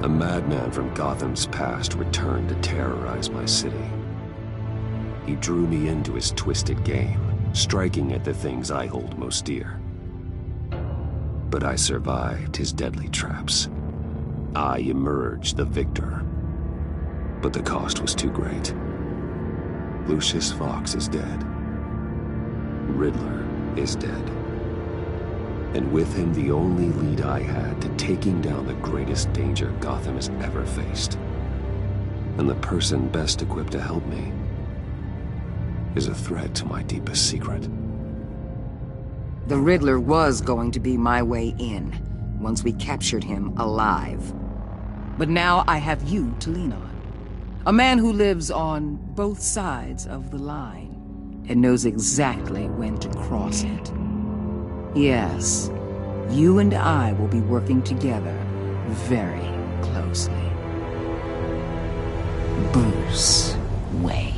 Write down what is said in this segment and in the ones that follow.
A madman from Gotham's past returned to terrorize my city. He drew me into his twisted game, striking at the things I hold most dear. But I survived his deadly traps. I emerged the victor. But the cost was too great. Lucius Fox is dead. Riddler is dead. And with him, the only lead I had to taking down the greatest danger Gotham has ever faced. And the person best equipped to help me is a threat to my deepest secret. The Riddler was going to be my way in, once we captured him alive. But now I have you to lean on. A man who lives on both sides of the line and knows exactly when to cross it. Yes, you and I will be working together very closely. Bruce Wayne.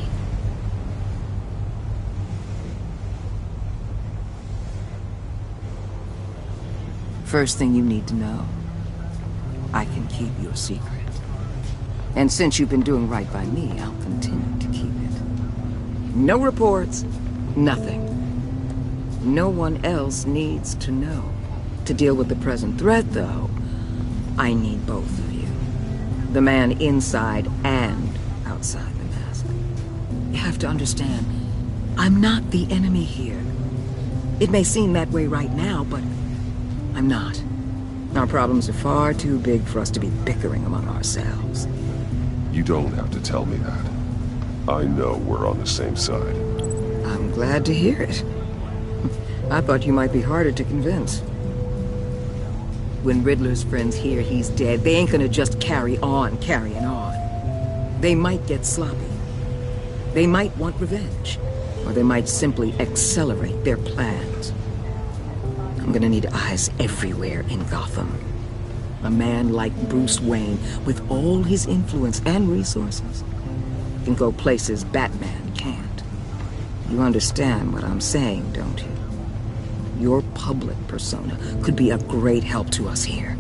First thing you need to know, I can keep your secret. And since you've been doing right by me, I'll continue to keep it. No reports, nothing. No one else needs to know. To deal with the present threat, though, I need both of you. The man inside and outside the mask. You have to understand, I'm not the enemy here. It may seem that way right now, but I'm not. Our problems are far too big for us to be bickering among ourselves. You don't have to tell me that. I know we're on the same side. I'm glad to hear it. I thought you might be harder to convince. When Riddler's friends hear he's dead, they ain't gonna just carry on carrying on. They might get sloppy. They might want revenge. Or they might simply accelerate their plans. I'm gonna need eyes everywhere in Gotham. A man like Bruce Wayne, with all his influence and resources, can go places Batman can't. You understand what I'm saying, don't you? Your public persona could be a great help to us here.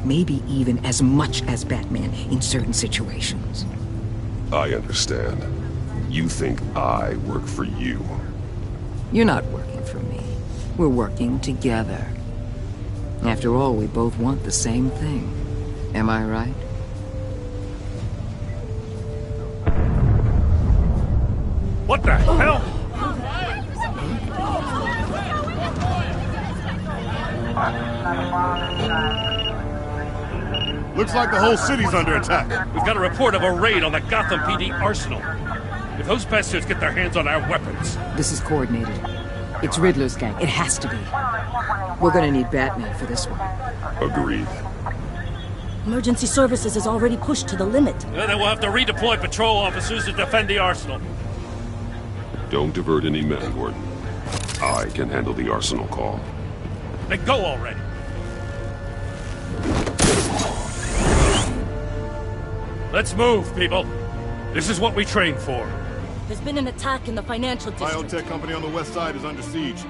Maybe even as much as Batman in certain situations. I understand. You think I work for you. You're not working for me. We're working together. After all, we both want the same thing. Am I right? What the hell? Looks like the whole city's under attack. We've got a report of a raid on the Gotham PD arsenal. If those bastards get their hands on our weapons... This is coordinated. It's Riddler's gang. It has to be. We're gonna need Batman for this one. Agreed. Emergency services is already pushed to the limit. Then we'll have to redeploy patrol officers to defend the arsenal. Don't divert any men, Gordon. I can handle the arsenal call. Then go already. Let's move, people. This is what we trained for. There's been an attack in the financial district. Biotech company on the west side is under siege.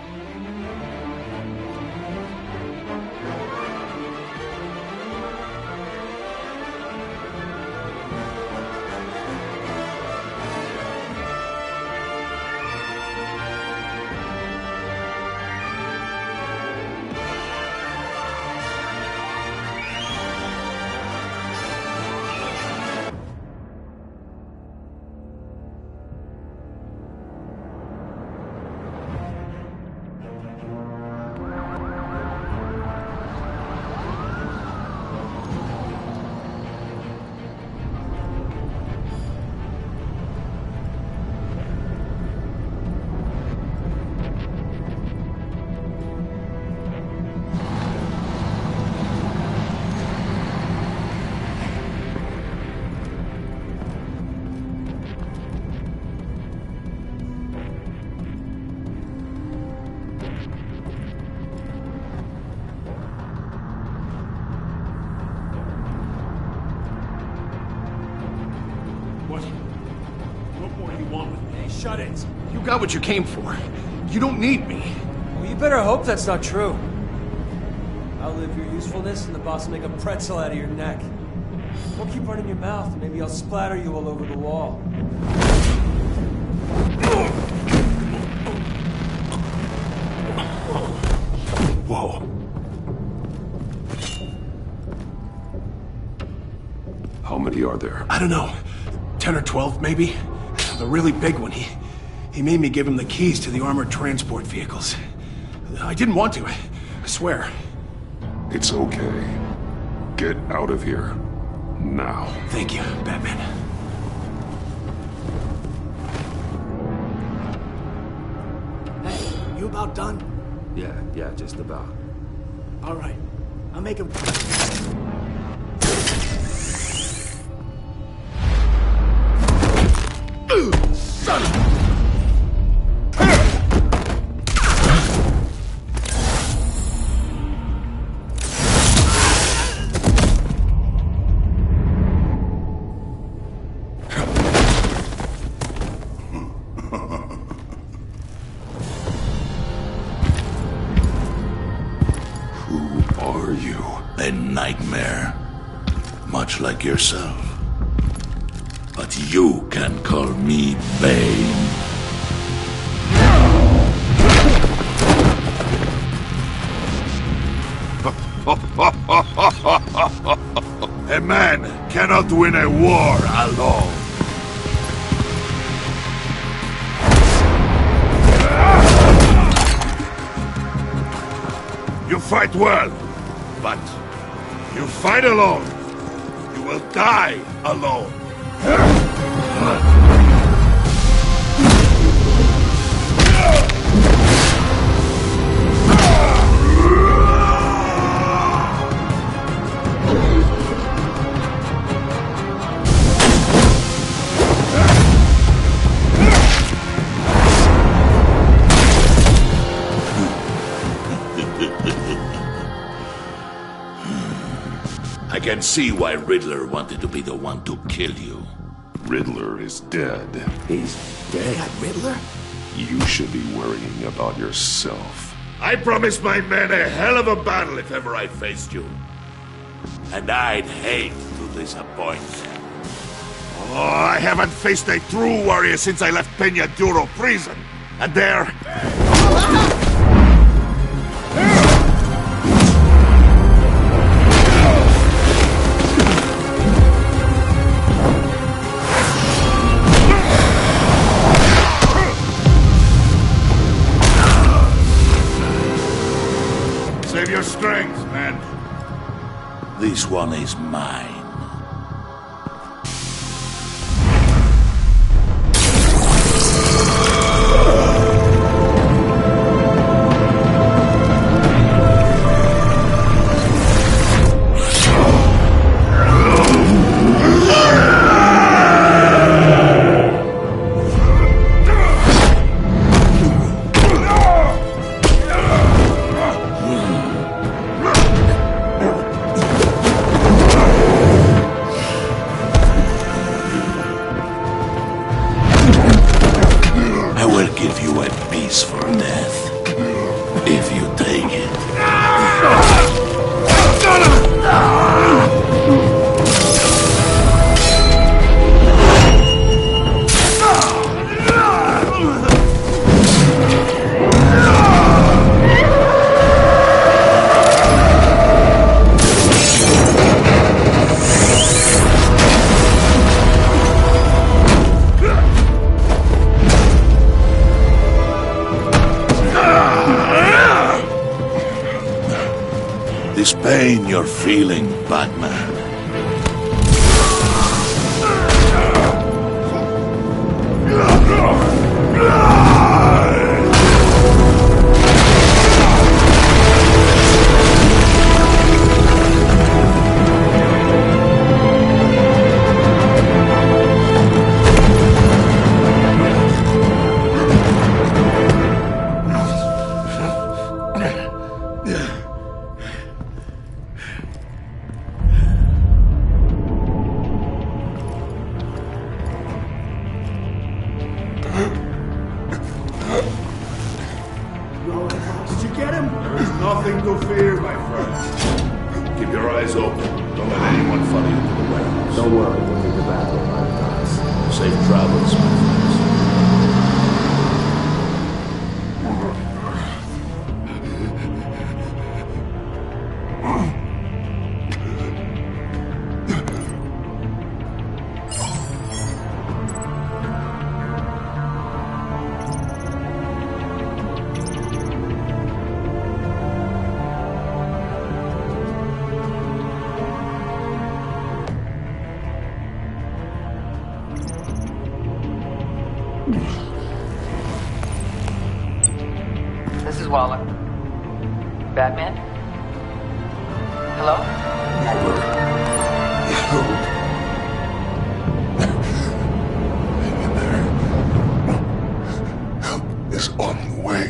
What more do you want with me? Hey, shut it. You got what you came for. You don't need me. Well, you better hope that's not true. Outlive your usefulness and the boss will make a pretzel out of your neck. Don't keep running your mouth, and maybe I'll splatter you all over the wall. Whoa. How many are there? I don't know. 10 or 12, maybe? The really big one, he made me give him the keys to the armored transport vehicles. I didn't want to, I swear. It's okay. Get out of here. Now. Thank you, Batman. Hey, you about done? Yeah, just about. All right. I'll make him... Son of a... A nightmare, much like yourself. But you can call me Bane. A man cannot win a war alone. You fight well, but you fight alone. You will die alone. I can see why Riddler wanted to be the one to kill you. Riddler is dead. He's dead? Riddler? You should be worrying about yourself. I promised my men a hell of a battle if ever I faced you. And I'd hate to disappoint them. Oh, I haven't faced a true warrior since I left Peña Duro prison. And there... Save your strength, man. This one is mine. For death, if you take it. This pain you're feeling, Batman. Did you get him? There's nothing to fear, my friend. Keep your eyes open. Don't let anyone follow you to the well. Don't worry, we'll make it back in 5 times. Safe travels, my friends. This is Waller. Batman? Hello? Hang in there. Help is on the way.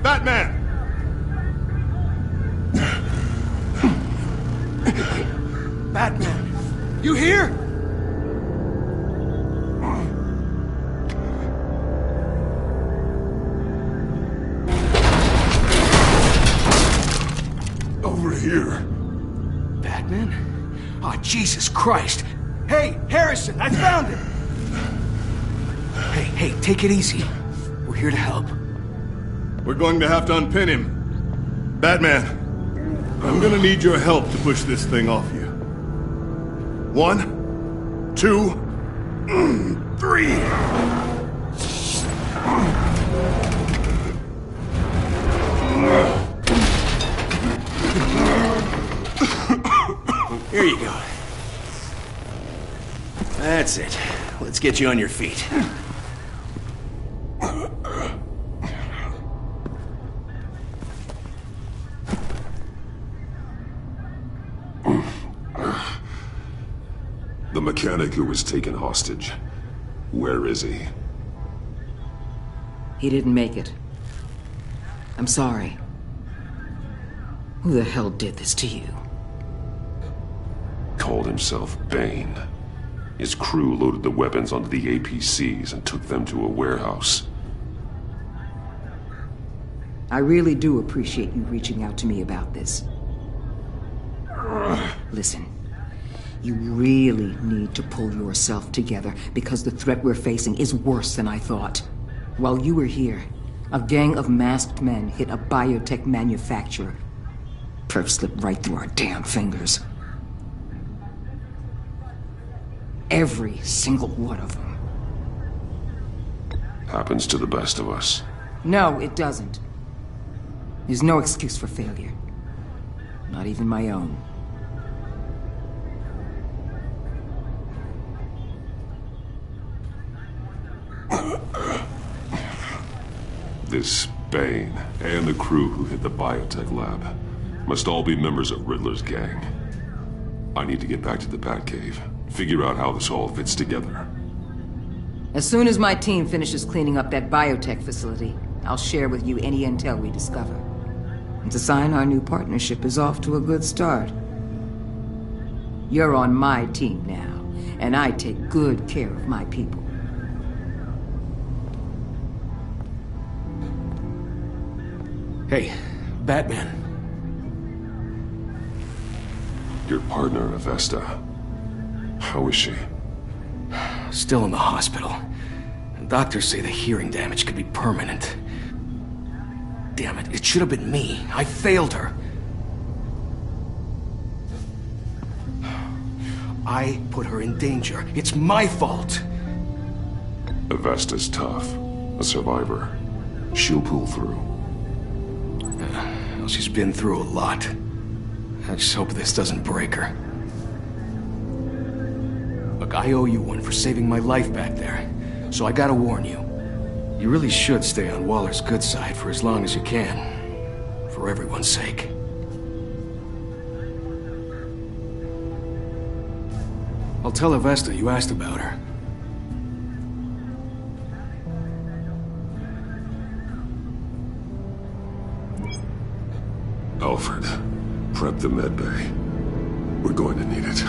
Batman! Batman! You here? Over here. Batman? Oh, Jesus Christ! Hey, Harrison, I found him! Hey, take it easy. We're here to help. We're going to have to unpin him. Batman, I'm gonna need your help to push this thing off you. 1, 2, 3. Here you go. That's it. Let's get you on your feet. The mechanic who was taken hostage. Where is he? He didn't make it. I'm sorry. Who the hell did this to you? Called himself Bane. His crew loaded the weapons onto the APCs and took them to a warehouse. I really do appreciate you reaching out to me about this. Listen, you really need to pull yourself together because the threat we're facing is worse than I thought. While you were here, a gang of masked men hit a biotech manufacturer. Perf slipped right through our damn fingers. Every single one of them. Happens to the best of us. No, it doesn't. There's no excuse for failure. Not even my own. This Bane and the crew who hit the biotech lab must all be members of Riddler's gang. I need to get back to the Batcave, figure out how this all fits together. As soon as my team finishes cleaning up that biotech facility, I'll share with you any intel we discover. And to sign our new partnership is off to a good start. You're on my team now, and I take good care of my people. Hey, Batman. Your partner, Avesta. How is she? Still in the hospital. Doctors say the hearing damage could be permanent. Damn it, it should have been me. I failed her. I put her in danger. It's my fault. Avesta's tough. A survivor. She'll pull through. Well, she's been through a lot. I just hope this doesn't break her. Look, I owe you one for saving my life back there. So I gotta warn you. You really should stay on Waller's good side for as long as you can. For everyone's sake. I'll tell Avesta you asked about her. Alfred, prep the medbay. We're going to need it.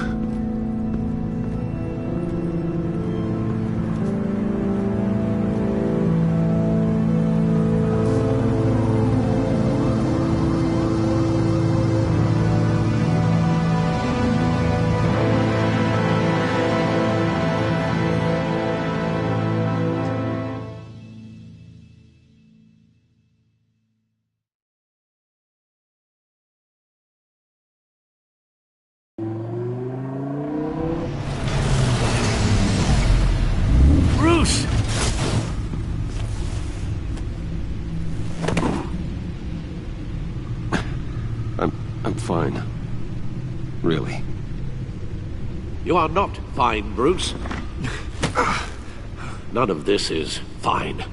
Bruce! I'm fine. Really. You are not fine, Bruce. None of this is fine.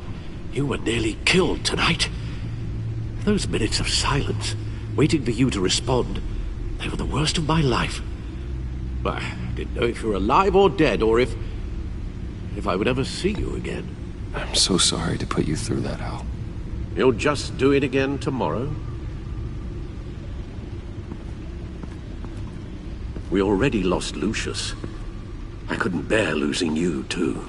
You were nearly killed tonight. Those minutes of silence, waiting for you to respond, they were the worst of my life. I didn't know if you were alive or dead, or if I would ever see you again. I'm so sorry to put you through that, Al. You'll just do it again tomorrow? We already lost Lucius. I couldn't bear losing you, too.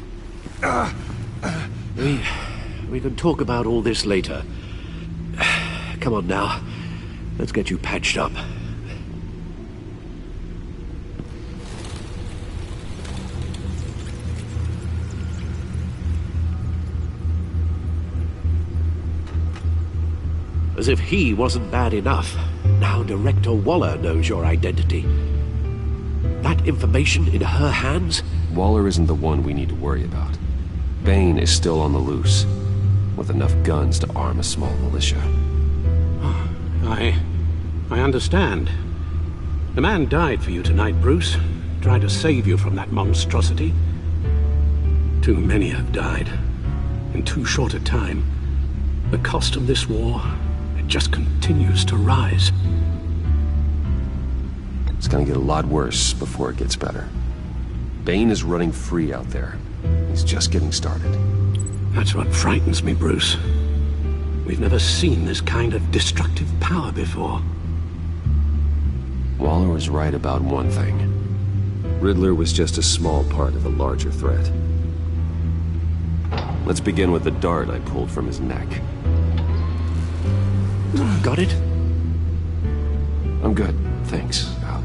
We can talk about all this later. Come on now. Let's get you patched up. As if he wasn't bad enough, now Director Waller knows your identity. That information in her hands? Waller isn't the one we need to worry about. Bane is still on the loose, with enough guns to arm a small militia. I understand. The man died for you tonight, Bruce. Tried to save you from that monstrosity. Too many have died. In too short a time. The cost of this war, it just continues to rise. It's gonna get a lot worse before it gets better. Bane is running free out there. He's just getting started. That's what frightens me, Bruce. We've never seen this kind of destructive power before. Waller was right about one thing. Riddler was just a small part of a larger threat. Let's begin with the dart I pulled from his neck. Got it? I'm good, thanks, Al.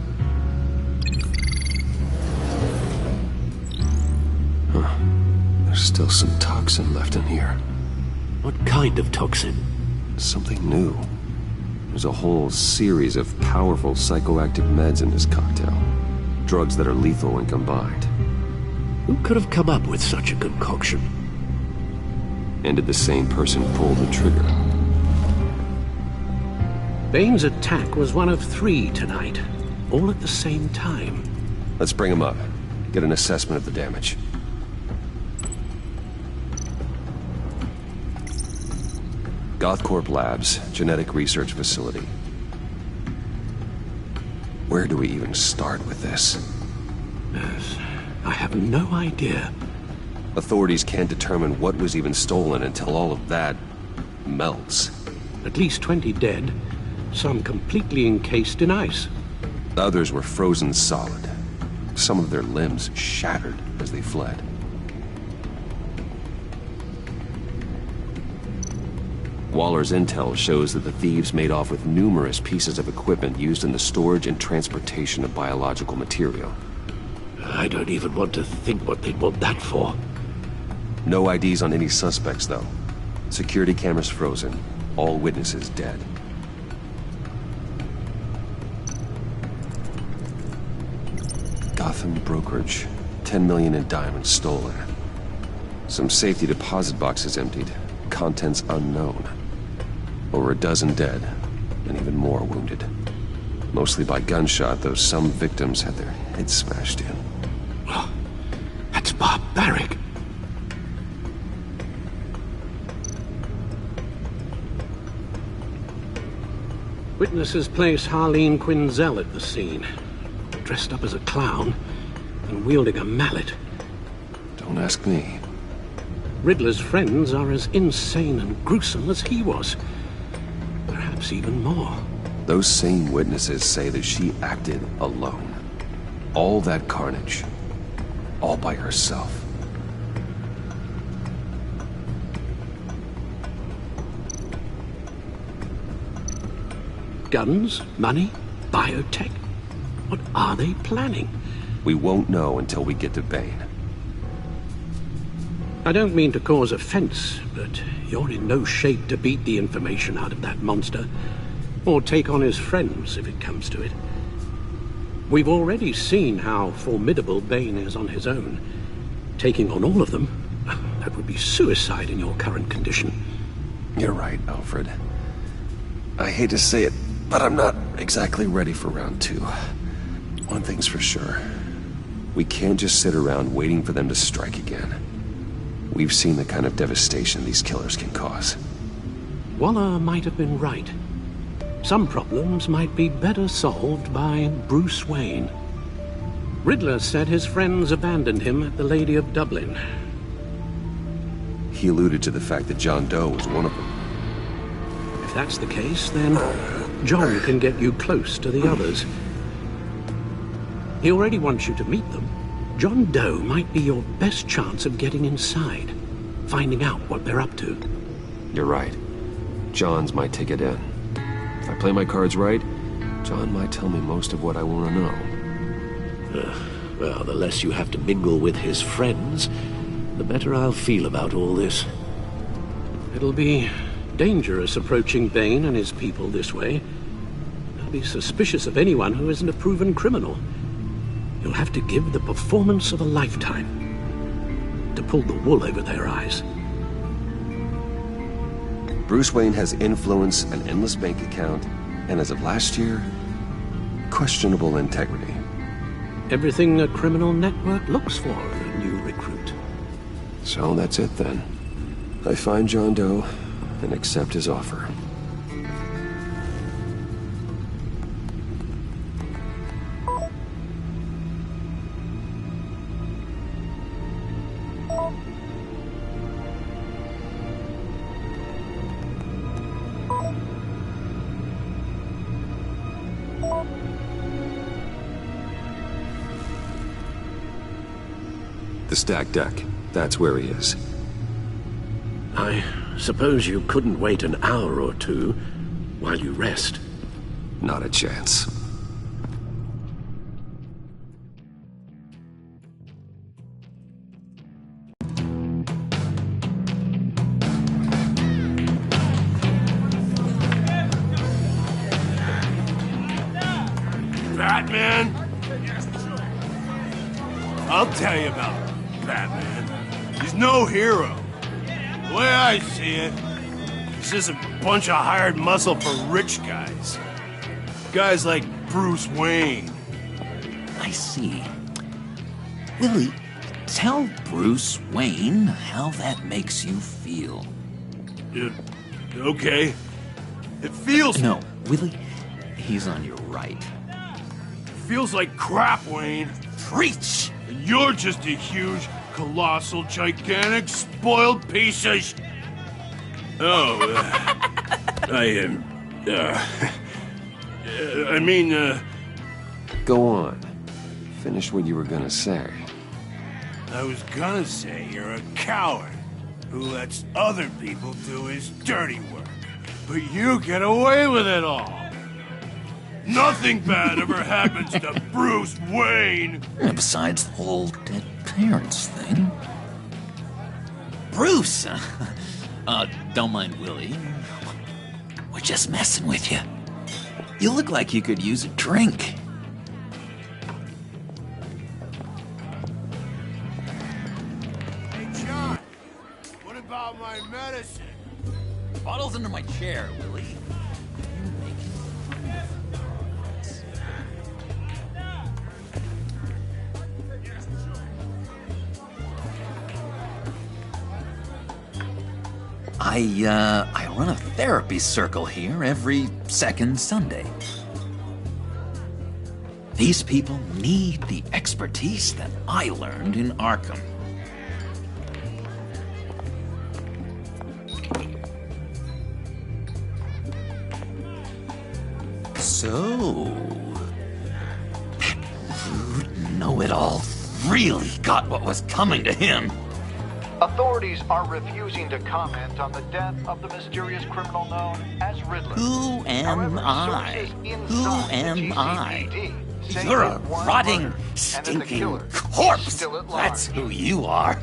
Huh. There's still some toxin left in here. What kind of toxin? Something new. There's a whole series of powerful psychoactive meds in this cocktail. Drugs that are lethal when combined. Who could have come up with such a concoction? And did the same person pull the trigger? Bane's attack was one of 3 tonight, all at the same time. Let's bring him up. Get an assessment of the damage. Gothcorp Labs, genetic research facility. Where do we even start with this? Yes, I have no idea. Authorities can't determine what was even stolen until all of that melts. At least 20 dead, some completely encased in ice. Others were frozen solid. Some of their limbs shattered as they fled. Waller's intel shows that the thieves made off with numerous pieces of equipment used in the storage and transportation of biological material. I don't even want to think what they'd want that for. No IDs on any suspects, though. Security cameras frozen. All witnesses dead. Gotham brokerage. 10 million in diamonds stolen. Some safety deposit boxes emptied. Contents unknown. Over a dozen dead, and even more wounded. Mostly by gunshot, though some victims had their heads smashed in. That's barbaric. Witnesses place Harleen Quinzel at the scene, dressed up as a clown and wielding a mallet. Don't ask me. Riddler's friends are as insane and gruesome as he was. Perhaps even more. Those same witnesses say that she acted alone. All that carnage. All by herself. Guns, money, biotech. What are they planning? We won't know until we get to Bane. I don't mean to cause offense, but you're in no shape to beat the information out of that monster, or take on his friends if it comes to it. We've already seen how formidable Bane is on his own. Taking on all of them, that would be suicide in your current condition. You're right, Alfred. I hate to say it, but I'm not exactly ready for round 2. One thing's for sure. We can't just sit around waiting for them to strike again. We've seen the kind of devastation these killers can cause. Waller might have been right. Some problems might be better solved by Bruce Wayne. Riddler said his friends abandoned him at the Lady of Dublin. He alluded to the fact that John Doe was one of them. If that's the case, then John can get you close to the others. He already wants you to meet them. John Doe might be your best chance of getting inside, finding out what they're up to. You're right. John's my ticket in. If I play my cards right, John might tell me most of what I want to know. Well, the less you have to mingle with his friends, the better I'll feel about all this. It'll be dangerous approaching Bane and his people this way. They'll be suspicious of anyone who isn't a proven criminal. You'll have to give the performance of a lifetime to pull the wool over their eyes. Bruce Wayne has influence, an endless bank account, and as of last year, questionable integrity. Everything a criminal network looks for in a new recruit. So that's it then. I find John Doe and accept his offer. The stacked deck. That's where he is. I suppose you couldn't wait an hour or two while you rest. Not a chance. Batman? I'll tell you about Batman. He's no hero. The way I see it, he's just a bunch of hired muscle for rich guys. Guys like Bruce Wayne. I see. Willie, tell Bruce Wayne how that makes you feel. Okay. It feels... No, Willie, he's on your right. It feels like crap, Wayne. Preach! And you're just a huge, colossal, gigantic, spoiled piece of sh... Oh, I mean, Go on. Finish what you were gonna say. I was gonna say you're a coward who lets other people do his dirty work. But you get away with it all. Nothing bad ever happens to Bruce Wayne. And besides the whole dead parents thing. Bruce! Don't mind Willie. We're just messing with you. You look like you could use a drink. Hey, John. What about my medicine? Bottle's under my chair, Willie. I run a therapy circle here every second Sunday. These people need the expertise that I learned in Arkham. So, that rude know-it-all really got what was coming to him. Authorities are refusing to comment on the death of the mysterious criminal known as Riddler. Who am I? Who am I? say You're a that one rotting, murder, and that the stinking killer corpse. is still at large. That's who you are.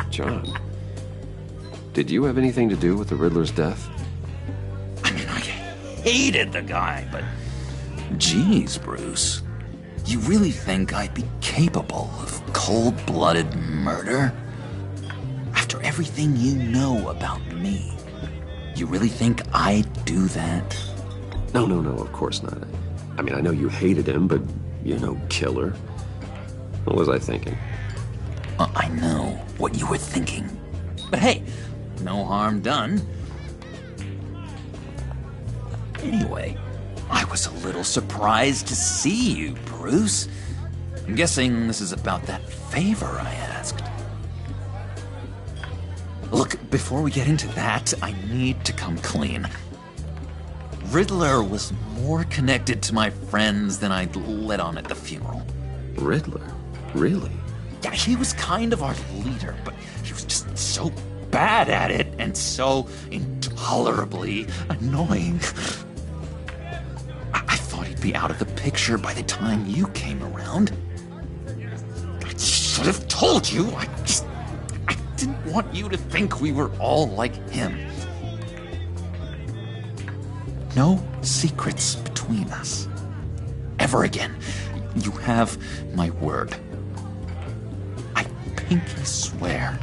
John, did you have anything to do with the Riddler's death? I mean, I hated the guy, but geez, Bruce. You really think I'd be capable of cold-blooded murder? After everything you know about me, you really think I'd do that? No, of course not. I mean, I know you hated him, but you're no killer. What was I thinking? I know what you were thinking. But hey, no harm done. Anyway, I was a little surprised to see you, Bruce. I'm guessing this is about that favor I asked. Look, before we get into that, I need to come clean. Riddler was more connected to my friends than I'd let on at the funeral. Riddler? Really? Yeah, he was kind of our leader, but he was just so bad at it and so intolerably annoying. I thought he'd be out of the picture by the time you came around. I should have told you. I didn't want you to think we were all like him. No secrets between us. Ever again. You have my word. I pinky swear.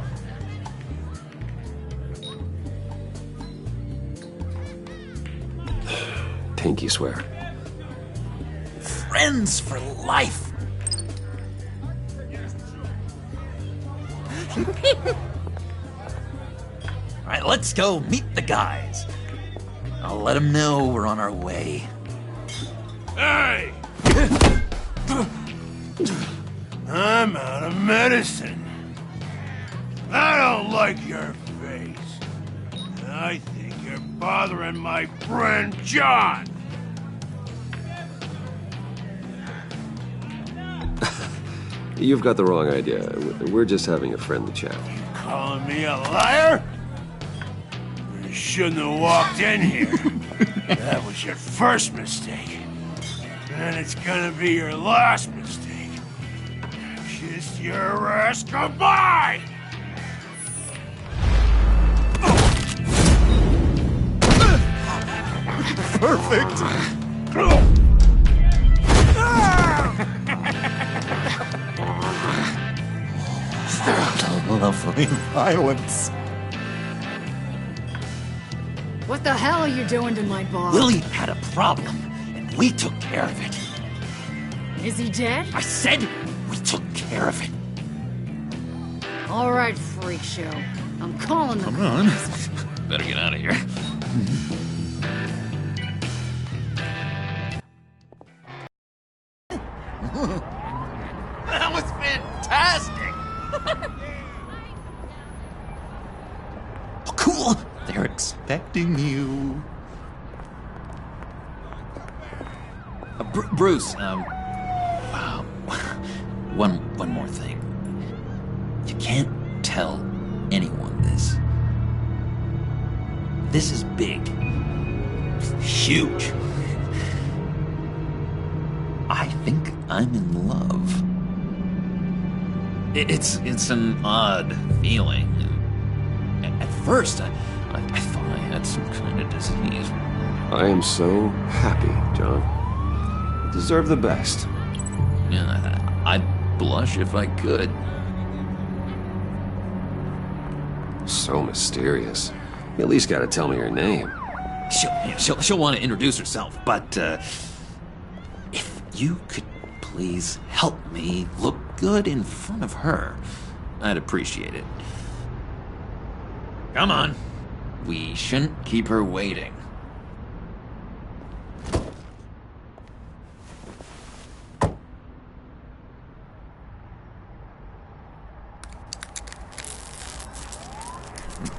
Pinky swear. Friends for life. All right, let's go meet the guys. I'll let them know we're on our way. Hey! I'm out of medicine. I don't like your face. I think you're bothering my friend John. You've got the wrong idea. We're just having a friendly chat. Calling me a liar? You shouldn't have walked in here. That was your first mistake. And it's gonna be your last mistake. Kiss your ass goodbye! Perfect! Lovely violence. What the hell are you doing to my boss? Willie had a problem, and we took care of it. Is he dead? I said we took care of it. All right, freak show. I'm calling the Come on. Better get out of here. That was fantastic! Oh, cool! They're expecting you. Bruce, one more thing. You can't tell anyone this. This is big. Huge. I think I'm in love. It's an odd feeling. At first, I thought I had some kind of disease. I am so happy, John. You deserve the best. Yeah, I'd blush if I could. So mysterious. You at least gotta tell me her name. She'll want to introduce herself, but if you could please help me look good in front of her, I'd appreciate it. Come on. We shouldn't keep her waiting.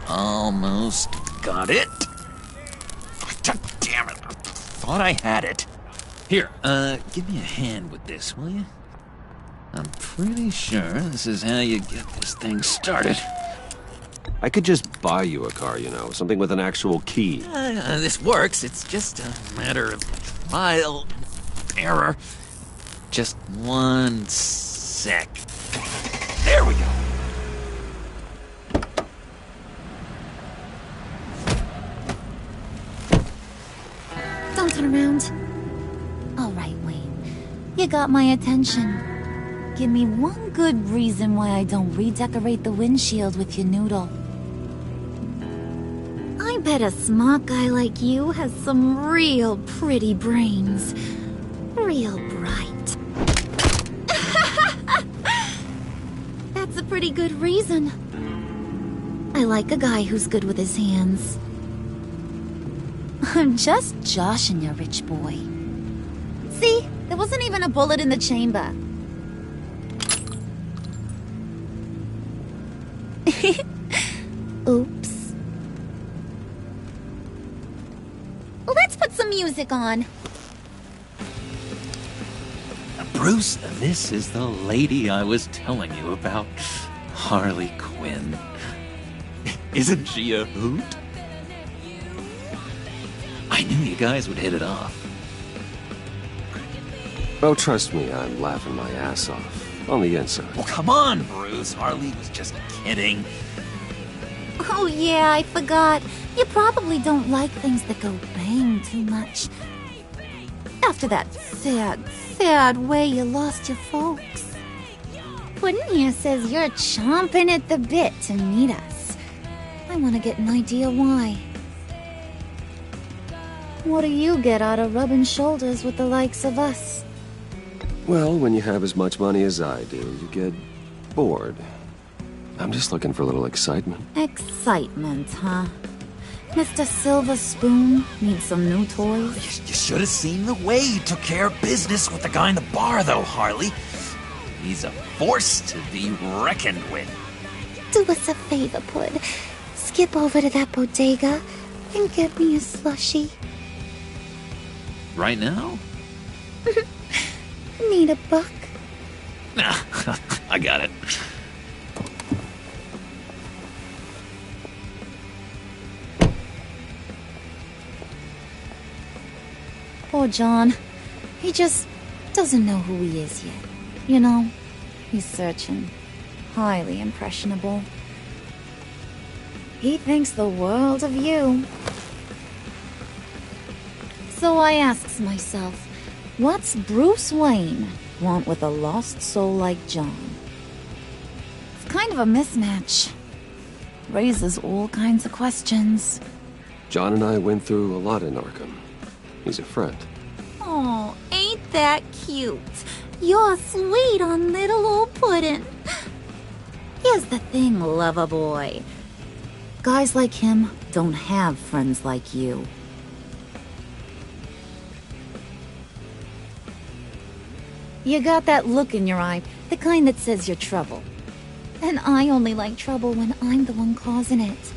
Almost got it. God damn it. I thought I had it. Here, give me a hand with this, will you? I'm pretty sure this is how you get this thing started. I could just buy you a car, you know, something with an actual key. This works. It's just a matter of trial and error. Just 1 sec. There we go. Don't turn around. All right, Wayne. You got my attention. Give me one good reason why I don't redecorate the windshield with your noodle. I bet a smart guy like you has some real pretty brains. Real bright. That's a pretty good reason. I like a guy who's good with his hands. I'm just joshing you, rich boy. See? There wasn't even a bullet in the chamber. Oops. Let's put some music on. Bruce, this is the lady I was telling you about. Harley Quinn. Isn't she a hoot? I knew you guys would hit it off. Oh, trust me, I'm laughing my ass off. On the inside. Well, come on, Bruce. Harley was just kidding. Oh yeah, I forgot. You probably don't like things that go bang too much. After that sad way you lost your folks. Puddin' here says you're chomping at the bit to meet us. I want to get an idea why. What do you get out of rubbing shoulders with the likes of us? Well, when you have as much money as I do, you get bored. I'm just looking for a little excitement. Excitement, huh? Mr. Silver Spoon needs some new toys? You should have seen the way he took care of business with the guy in the bar, though, Harley. He's a force to be reckoned with. Do us a favor, Pud. Skip over to that bodega and get me a slushie. Right now? Need a buck? Nah, I got it. Poor John. He just doesn't know who he is yet. You know, he's searching. Highly impressionable. He thinks the world of you. So I asks myself, what's Bruce Wayne want with a lost soul like John? It's kind of a mismatch. Raises all kinds of questions. John and I went through a lot in Arkham. He's a friend. Oh, ain't that cute? You're sweet on little old Puddin'. Here's the thing, lover boy. Guys like him don't have friends like you. You got that look in your eye, the kind that says you're trouble. And I only like trouble when I'm the one causing it.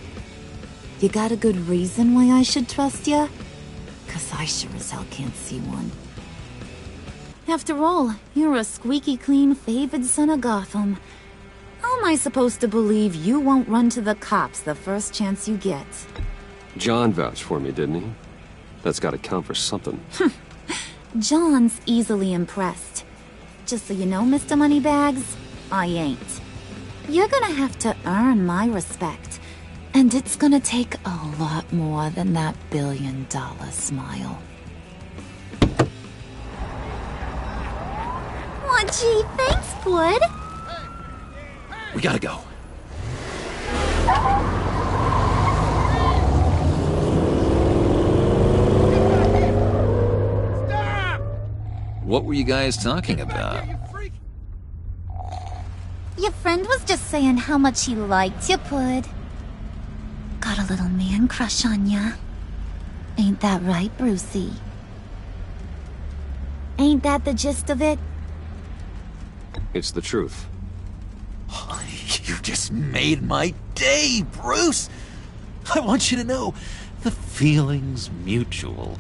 You got a good reason why I should trust you? 'Cause I sure as hell can't see one. After all, you're a squeaky clean favored son of Gotham. How am I supposed to believe you won't run to the cops the first chance you get? John vouched for me, didn't he? That's gotta count for something. John's easily impressed. Just so you know, Mr. Moneybags, I ain't. You're gonna have to earn my respect. And it's gonna take a lot more than that billion-dollar smile. Aw, gee, thanks, Bud. We gotta go. Stop! What were you guys talking about? Your friend was just saying how much he liked you, Bud. little man crush on ya. Ain't that right, Brucey? Ain't that the gist of it? It's the truth. You just made my day, Bruce! I want you to know, the feeling's mutual.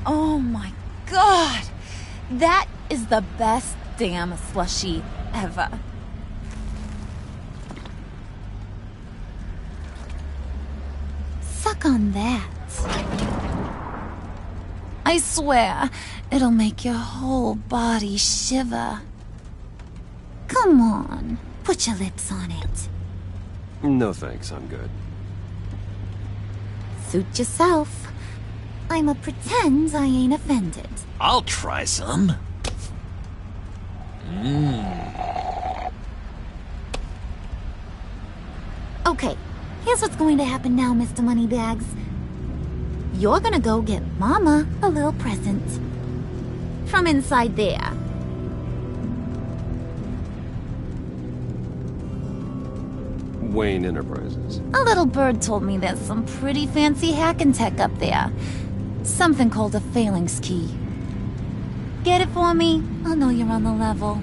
Oh my god! That is the best damn slushie ever. Suck on that. I swear, it'll make your whole body shiver. Come on, put your lips on it. No thanks, I'm good. Suit yourself. I'ma pretend I ain't offended. I'll try some. Okay, here's what's going to happen now, Mr. Moneybags. You're gonna go get Mama a little present. From inside there. Wayne Enterprises. A little bird told me there's some pretty fancy hacking tech up there. Something called a phalanx key. Get it for me? I'll know you're on the level.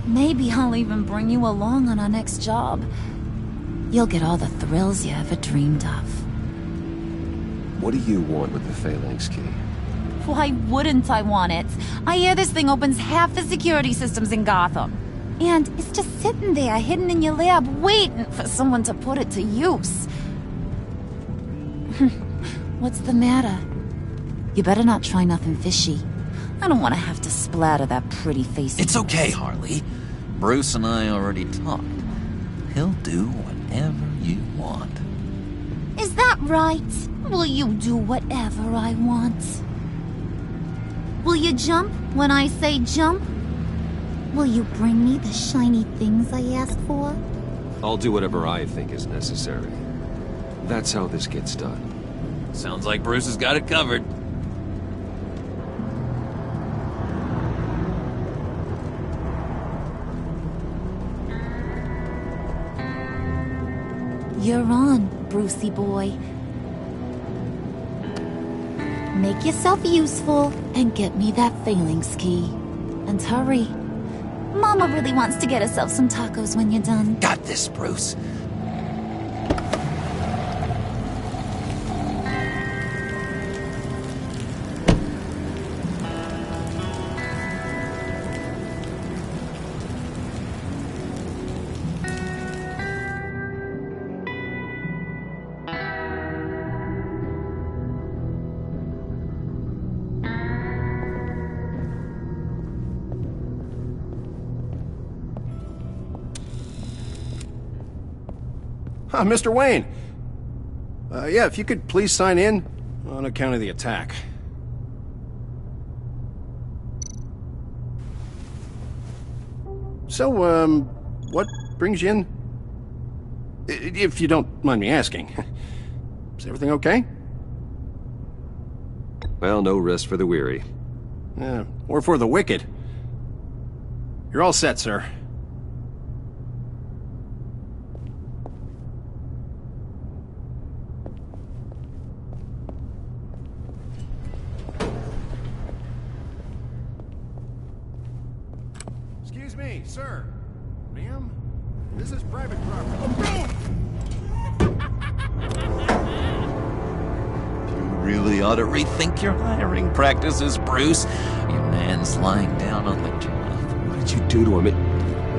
Maybe I'll even bring you along on our next job. You'll get all the thrills you ever dreamed of. What do you want with the phalanx key? Why wouldn't I want it? I hear this thing opens half the security systems in Gotham. And it's just sitting there, hidden in your lab, waiting for someone to put it to use. What's the matter? You better not try nothing fishy. I don't want to have to splatter that pretty face. It's okay, Harley. Bruce and I already talked. He'll do whatever you want. Is that right? Will you do whatever I want? Will you jump when I say jump? Will you bring me the shiny things I ask for? I'll do whatever I think is necessary. That's how this gets done. Sounds like Bruce has got it covered. You're on, Brucey boy. Make yourself useful and get me that phalanx key. And hurry. Mama really wants to get herself some tacos when you're done. Got this, Bruce. Mr. Wayne. Yeah, if you could please sign in on account of the attack. So, what brings you in? If you don't mind me asking. Is everything okay? Well, no rest for the weary. Yeah, or for the wicked. You're all set, sir. Excuse me, sir. Ma'am? This is private property. You really ought to rethink your hiring practices, Bruce. Your man's lying down on the job. What did you do to him?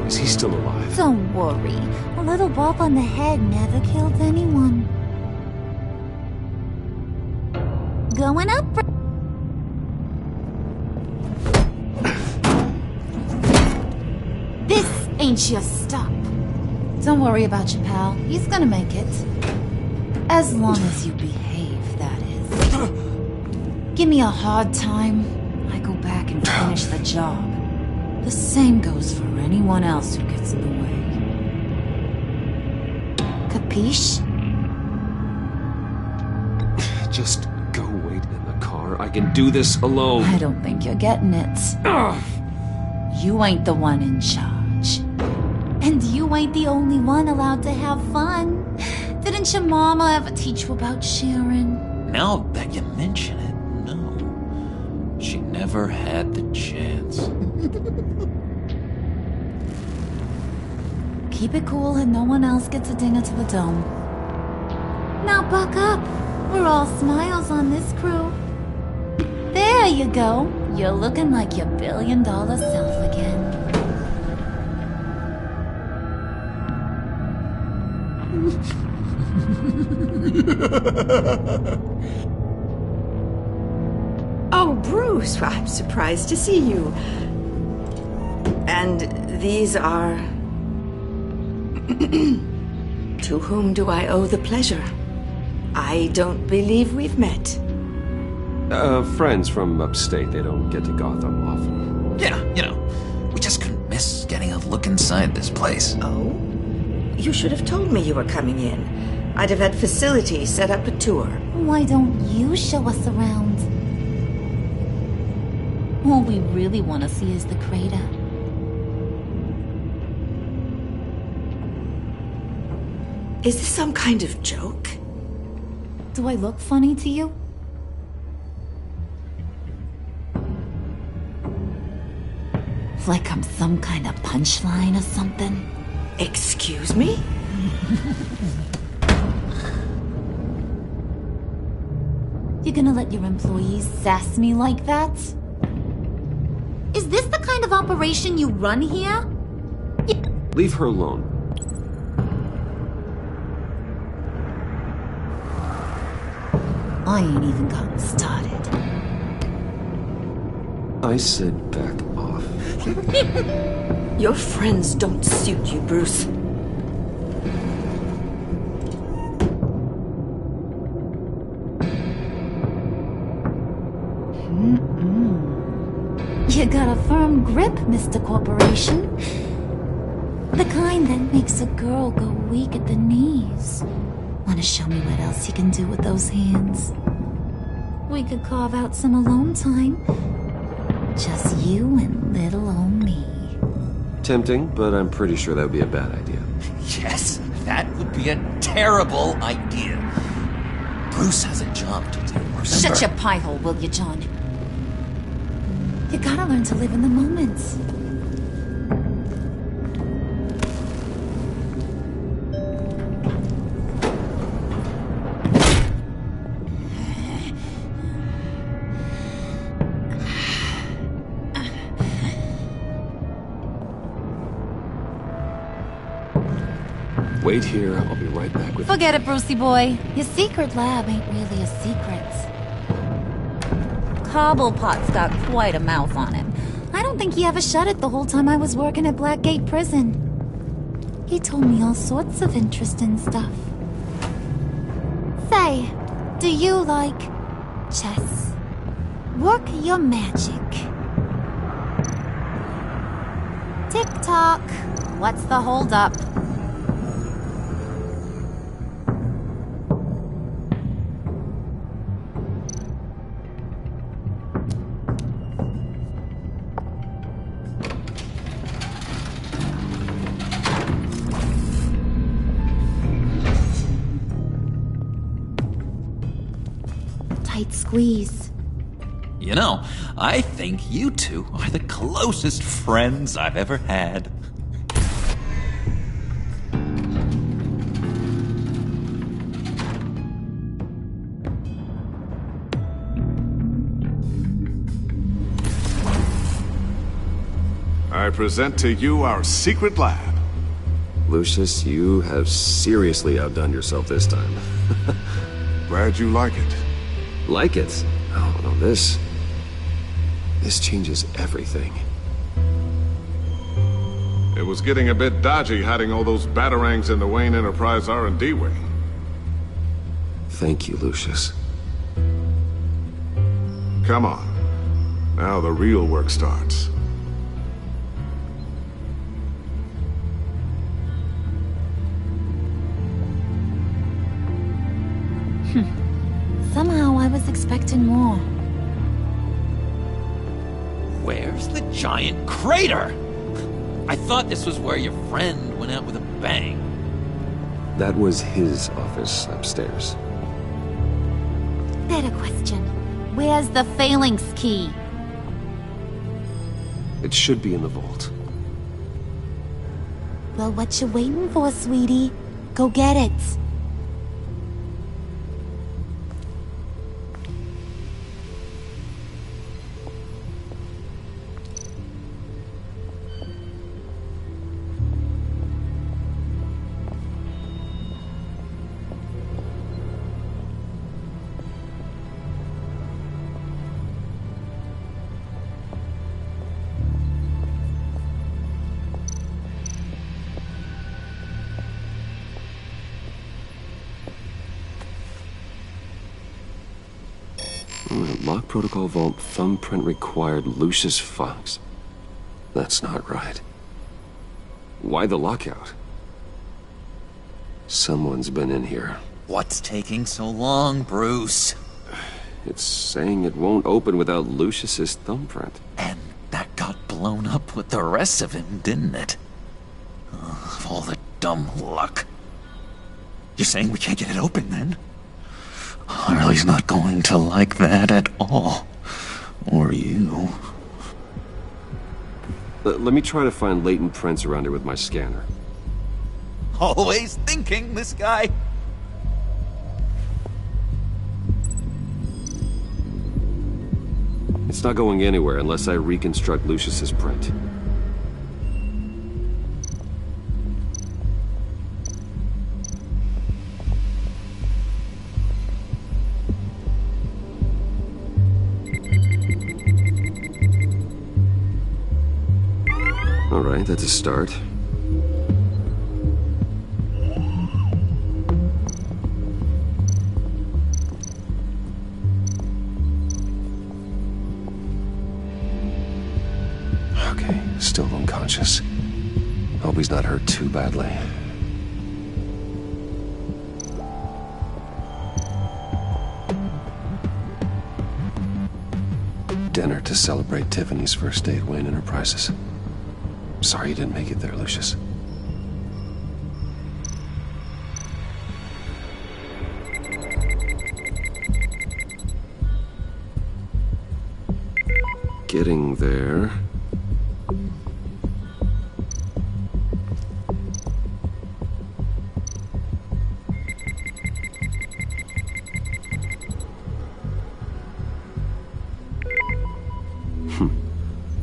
Is he still alive? Don't worry. A little bump on the head never killed anyone. Going up. This ain't your stop. Don't worry about your pal. He's gonna make it. As long as you behave, that is. Give me a hard time, I go back and finish the job. The same goes for anyone else who gets in the way. Capiche? Just Go wait in the car. I can do this alone. I don't think you're getting it. Ugh. You ain't the one in charge. And you ain't the only one allowed to have fun. Didn't your mama ever teach you about sharing? Now that you mention it, no. She never had the chance. Keep it cool and no one else gets a dinger to the dome. Now buck up. We're all smiles on this crew. There you go. You're looking like your billion-dollar self again. Oh, Bruce, I'm surprised to see you. And these are... To whom do I owe the pleasure? I don't believe we've met. Friends from upstate. They don't get to Gotham often. Yeah, we just couldn't miss getting a look inside this place. Oh? You should have told me you were coming in. I'd have had facilities set up a tour. Why don't you show us around? All we really want to see is the crater. Is this some kind of joke? Do I look funny to you? Like I'm some kind of punchline or something? Excuse me? You gonna let your employees sass me like that? Is this the kind of operation you run here? Leave her alone. I ain't even gotten started. I said back off. Your friends don't suit you, Bruce. You got a firm grip, Mr. Corporation. The kind that makes a girl go weak at the knees. Wanna show me what else you can do with those hands? We could carve out some alone time. Just you and little old me. Tempting, but I'm pretty sure that would be a bad idea. Yes, that would be a terrible idea. Bruce has a job to do, remember? Shut your pie hole, will you, John? You gotta learn to live in the moment. Wait here, I'll be right back with Forget it, Brucey boy. Your secret lab ain't really a secret. Cobblepot's got quite a mouth on him. I don't think he ever shut it the whole time I was working at Blackgate Prison. He told me all sorts of interesting stuff. Say, do you like chess? Work your magic. Tick-tock. What's the holdup? Squeeze. You know, I think you two are the closest friends I've ever had. I present to you our secret lab. Lucius, you have seriously outdone yourself this time. Glad you like it. Like it? Oh, no, this changes everything. It was getting a bit dodgy hiding all those batarangs in the Wayne Enterprise R&D wing. Thank you, Lucius. Come on. Now the real work starts. Somehow I was expecting more. Where's the giant crater? I thought this was where your friend went out with a bang. That was his office upstairs. Better question. Where's the phalanx key? It should be in the vault. Well, what you waiting for, sweetie? Go get it. Lock protocol vault thumbprint required Lucius Fox. That's not right. Why the lockout? Someone's been in here. What's taking so long, Bruce? It's saying it won't open without Lucius's thumbprint. And that got blown up with the rest of him, didn't it? All the dumb luck. You're saying we can't get it open, then? Harley's not going to like that at all. Or you. Let me try to find latent prints around here with my scanner. Always thinking, this guy. It's not going anywhere unless I reconstruct Lucius's print. All right, that's a start. Okay, still unconscious. Hope he's not hurt too badly. Dinner to celebrate Tiffany's first day at Wayne Enterprises. Sorry you didn't make it there, Lucius. Getting there.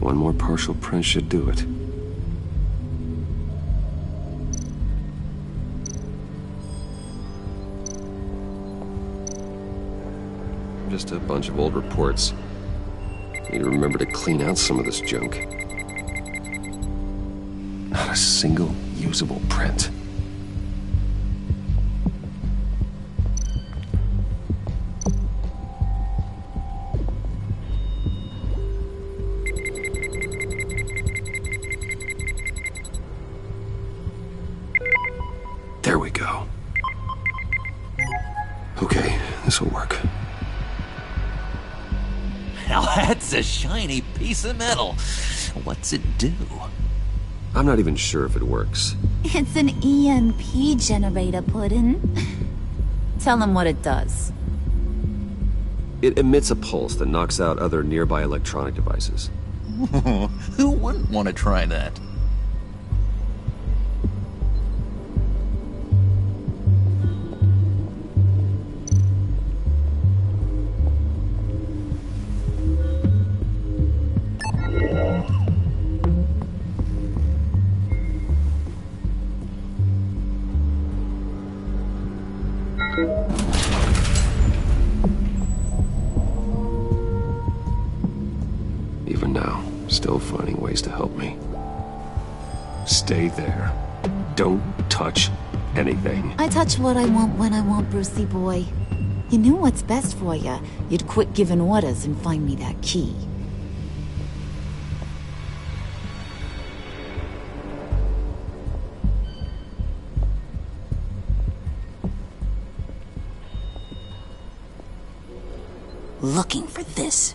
One more partial print should do it. Just a bunch of old reports. Need to remember to clean out some of this junk. Not a single usable print. There we go. Okay, this will work. Now that's a shiny piece of metal. What's it do? I'm not even sure if it works. It's an EMP generator, Puddin'. Tell him what it does. It emits a pulse that knocks out other nearby electronic devices. Who wouldn't want to try that? Even now, still finding ways to help me. Stay there. Don't touch anything. I touch what I want when I want, Brucey boy. You knew what's best for you. You'd quit giving orders and find me that key. looking for this.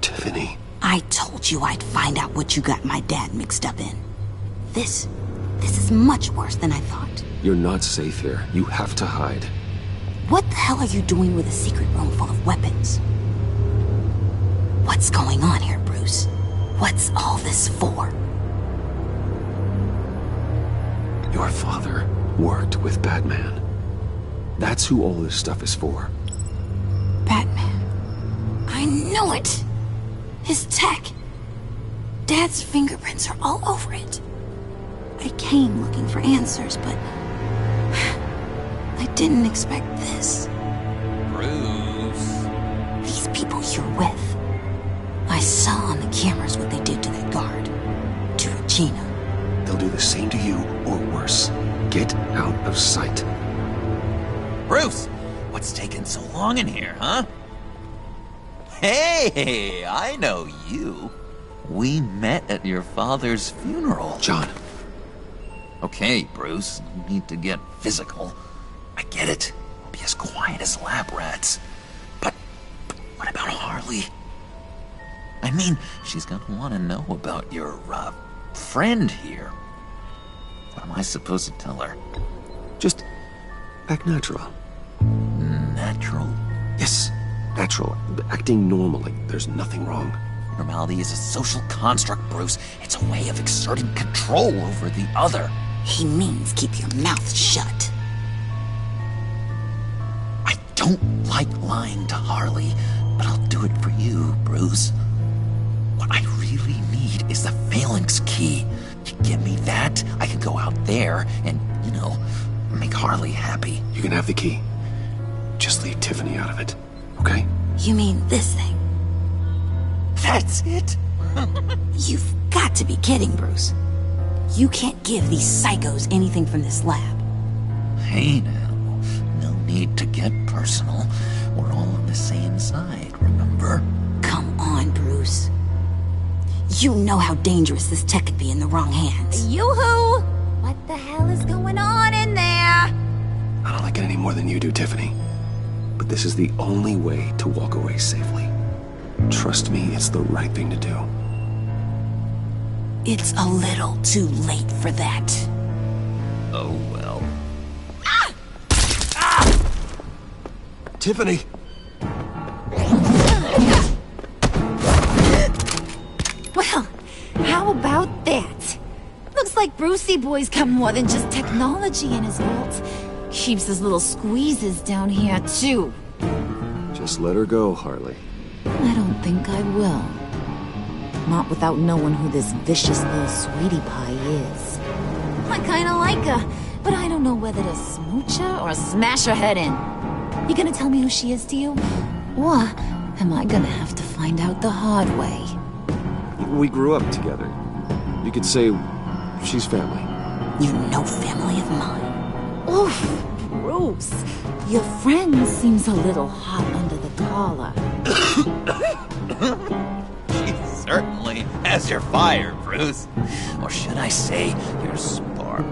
Tiffany. I told you I'd find out what you got my dad mixed up in. This is much worse than I thought. You're not safe here. You have to hide. What the hell are you doing with a secret room full of weapons? What's going on here, Bruce? What's all this for? Your father worked with Batman. That's who all this stuff is for. Batman. I knew it! His tech. Dad's fingerprints are all over it. I came looking for answers, but I didn't expect this. Bruce. These people you're with. I saw on the cameras what they did to that guard. To Regina. They'll do the same to you, or worse. Get out of sight. Bruce, what's taking so long in here, huh? Hey, I know you. We met at your father's funeral. John. Okay, Bruce, no need to get physical. I get it. Be as quiet as lab rats. But what about Harley? I mean, she's gonna want to know about your, friend here. What am I supposed to tell her? Just act natural. Natural? Yes, natural. Acting normal, like there's nothing wrong. Normality is a social construct, Bruce. It's a way of exerting control over the other. He means keep your mouth shut. I don't like lying to Harley, but I'll do it for you, Bruce. What I really need is the Phalanx key. You give me that, I can go out there and, make Harley happy. You can have the key. Just leave Tiffany out of it, okay? You mean this thing? That's it? You've got to be kidding, Bruce. You can't give these psychos anything from this lab. Hey now, no need to get personal. We're all on the same side, remember? Come on, Bruce. You know how dangerous this tech could be in the wrong hands. Yoo-hoo! What the hell is going on in there? I don't like it any more than you do, Tiffany. But this is the only way to walk away safely. Trust me, it's the right thing to do. It's a little too late for that. Oh, well. Ah! Ah! Tiffany! Well, how about that? Looks like Brucey Boy's got more than just technology in his vault. Keeps his little squeezes down here, too. Just let her go, Harley. I don't think I will. Not without knowing who this vicious little sweetie pie is. I kinda like her, but I don't know whether to smooch her or smash her head in. You gonna tell me who she is to you? Or am I gonna have to find out the hard way? We grew up together. You could say she's family. You know family of mine. Oof, Bruce. Your friend seems a little hot under the collar. She certainly has your fire, Bruce. Or should I say, your spark.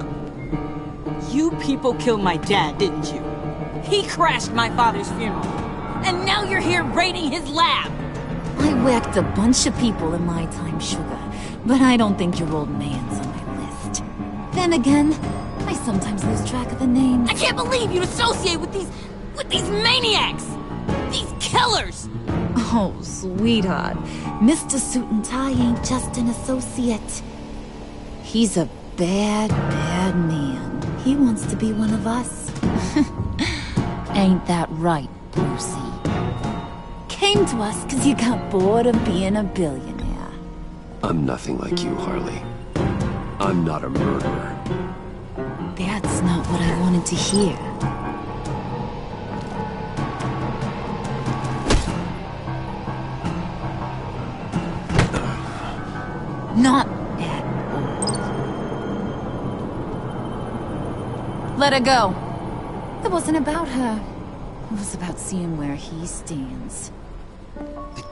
You people killed my dad, didn't you? He crashed my father's funeral. And now you're here raiding his lab. I whacked a bunch of people in my time, Sugar. But I don't think your old man's on my list. Then again, I sometimes lose track of the names. I can't believe you associate with these maniacs! These killers! Oh, sweetheart. Mr. Suit and Tie ain't just an associate. He's a bad, bad man. He wants to be one of us. Ain't that right, Brucey? Came to us because you got bored of being a billionaire. I'm nothing like you, Harley. I'm not a murderer. That's not what I wanted to hear. Not at all. Let her go. It wasn't about her. It was about seeing where he stands.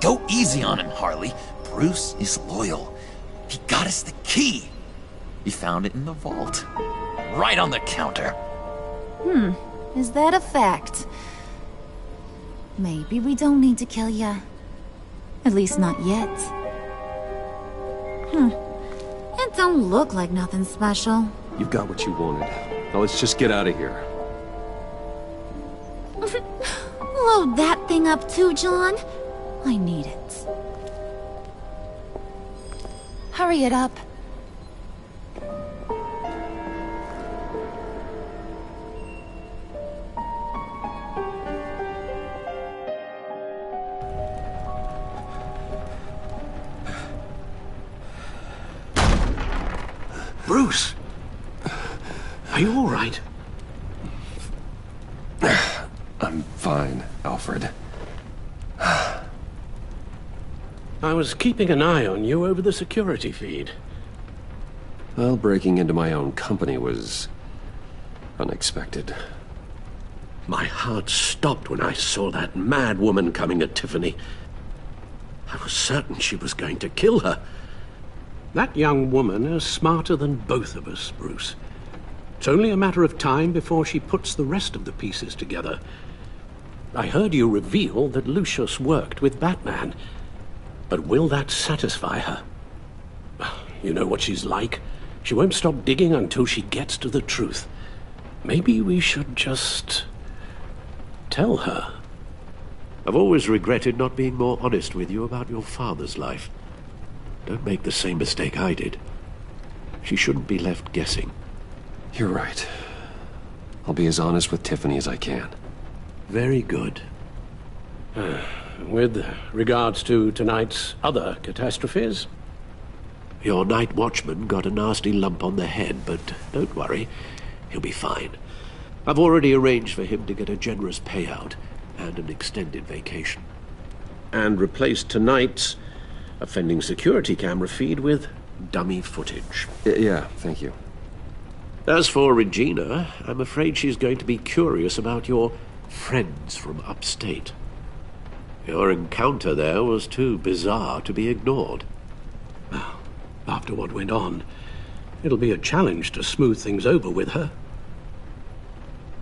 Go easy on him, Harley. Bruce is loyal. He got us the key. He found it in the vault. Right on the counter. Is that a fact? Maybe we don't need to kill ya. At least not yet. It don't look like nothing special. You've got what you wanted. Now let's just get out of here. Load that thing up too, John. I need it. Hurry it up. Bruce! Are you all right? I'm fine, Alfred. I was keeping an eye on you over the security feed. Well, breaking into my own company was unexpected. My heart stopped when I saw that mad woman coming at Tiffany. I was certain she was going to kill her. That young woman is smarter than both of us, Bruce. It's only a matter of time before she puts the rest of the pieces together. I heard you reveal that Lucius worked with Batman. But will that satisfy her? You know what she's like. She won't stop digging until she gets to the truth. Maybe we should just tell her. I've always regretted not being more honest with you about your father's life. Don't make the same mistake I did. She shouldn't be left guessing. You're right. I'll be as honest with Tiffany as I can. Very good. With regards to tonight's other catastrophes? Your night watchman got a nasty lump on the head, but don't worry. He'll be fine. I've already arranged for him to get a generous payout and an extended vacation. And replaced tonight's offending security camera feed with dummy footage. Yeah, thank you. As for Regina, I'm afraid she's going to be curious about your friends from upstate. Your encounter there was too bizarre to be ignored. Well, after what went on, it'll be a challenge to smooth things over with her.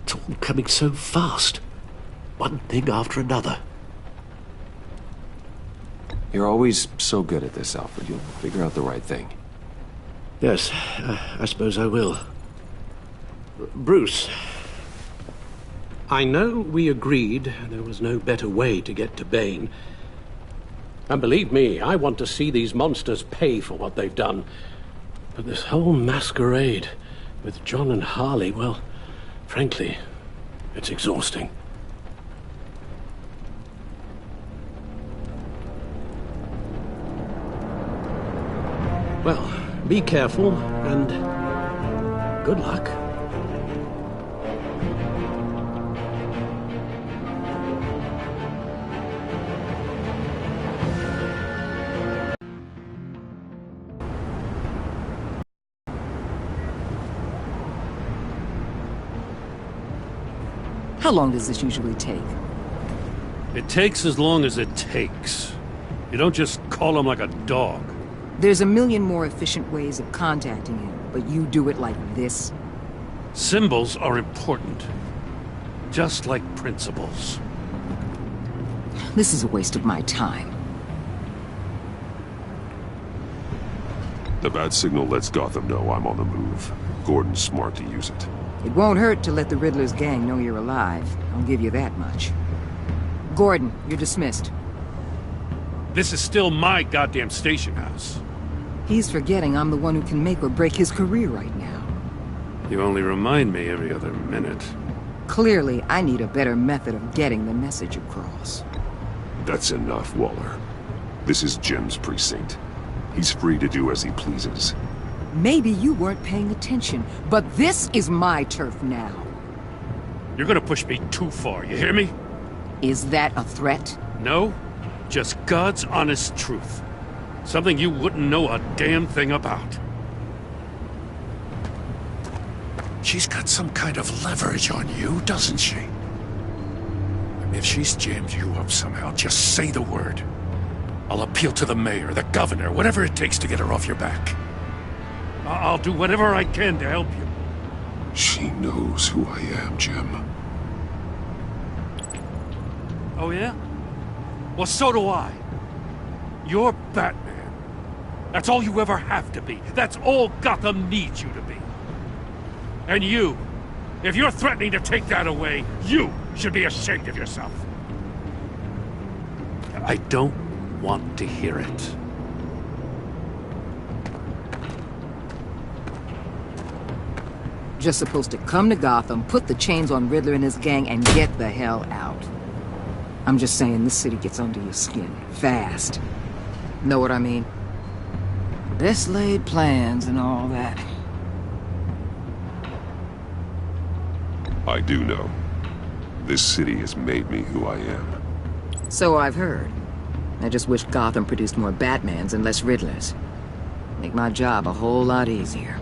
It's all coming so fast. One thing after another. You're always so good at this, Alfred. You'll figure out the right thing. Yes, I suppose I will. Bruce. I know we agreed there was no better way to get to Bane. And believe me, I want to see these monsters pay for what they've done. But this whole masquerade with John and Harley, well, frankly, it's exhausting. Well, be careful, and good luck. How long does this usually take? It takes as long as it takes. You don't just call him like a dog. There's a million more efficient ways of contacting him, but you do it like this? Symbols are important. Just like principles. This is a waste of my time. The bat signal lets Gotham know I'm on the move. Gordon's smart to use it. It won't hurt to let the Riddler's gang know you're alive. I'll give you that much. Gordon, you're dismissed. This is still my goddamn station house. He's forgetting I'm the one who can make or break his career right now. You only remind me every other minute. Clearly, I need a better method of getting the message across. That's enough, Waller. This is Jim's precinct. He's free to do as he pleases. Maybe you weren't paying attention, but this is my turf now. You're gonna push me too far, you hear me? Is that a threat? No, just God's honest truth. Something you wouldn't know a damn thing about. She's got some kind of leverage on you, doesn't she? And if she's jammed you up somehow, just say the word. I'll appeal to the mayor, the governor, whatever it takes to get her off your back. I'll do whatever I can to help you. She knows who I am, Jim. Oh, yeah? Well, so do I. You're Batman. That's all you ever have to be. That's all Gotham needs you to be. And you, if you're threatening to take that away, you should be ashamed of yourself. I don't want to hear it. Just supposed to come to Gotham, put the chains on Riddler and his gang, and get the hell out. I'm just saying, this city gets under your skin. Fast. Know what I mean? Best laid plans and all that. I do know. This city has made me who I am. So I've heard. I just wish Gotham produced more Batmans and less Riddlers. Make my job a whole lot easier.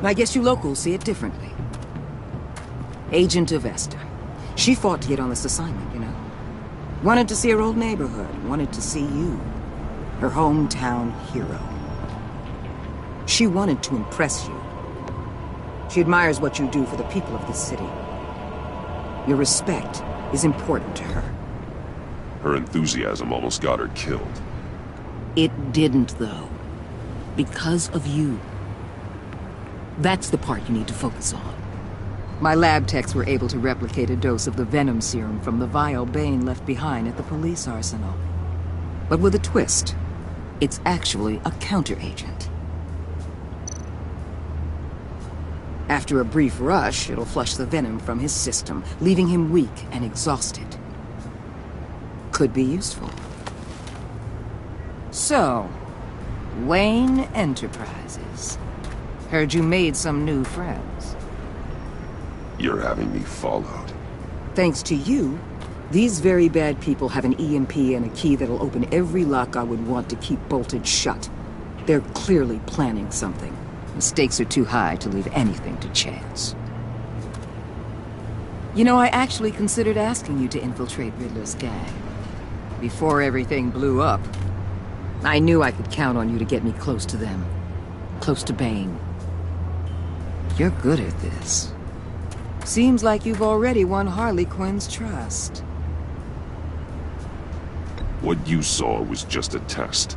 I guess you locals see it differently. Agent Avesta. She fought to get on this assignment, you know. Wanted to see her old neighborhood. Wanted to see you. Her hometown hero. She wanted to impress you. She admires what you do for the people of this city. Your respect is important to her. Her enthusiasm almost got her killed. It didn't, though. Because of you. That's the part you need to focus on. My lab techs were able to replicate a dose of the venom serum from the vial Bane left behind at the police arsenal. But with a twist. It's actually a counter-agent. After a brief rush, it'll flush the venom from his system, leaving him weak and exhausted. Could be useful. So, Wayne Enterprises. Heard you made some new friends. You're having me followed. Thanks to you, these very bad people have an EMP and a key that'll open every lock I would want to keep bolted shut. They're clearly planning something. The stakes are too high to leave anything to chance. You know, I actually considered asking you to infiltrate Riddler's gang. Before everything blew up, I knew I could count on you to get me close to them. Close to Bane. You're good at this. Seems like you've already won Harley Quinn's trust. What you saw was just a test.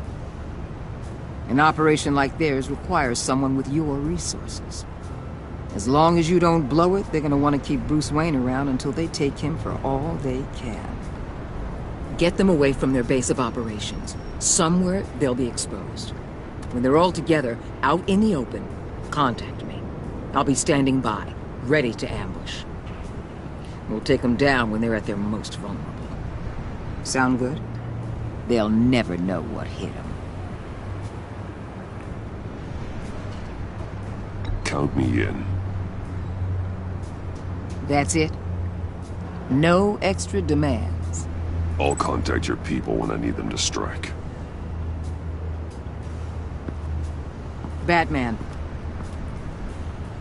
An operation like theirs requires someone with your resources. As long as you don't blow it, they're gonna want to keep Bruce Wayne around until they take him for all they can. Get them away from their base of operations. Somewhere they'll be exposed. When they're all together, out in the open, contact me. I'll be standing by, ready to ambush. We'll take them down when they're at their most vulnerable. Sound good? They'll never know what hit them. Count me in. That's it? No extra demands? I'll contact your people when I need them to strike. Batman.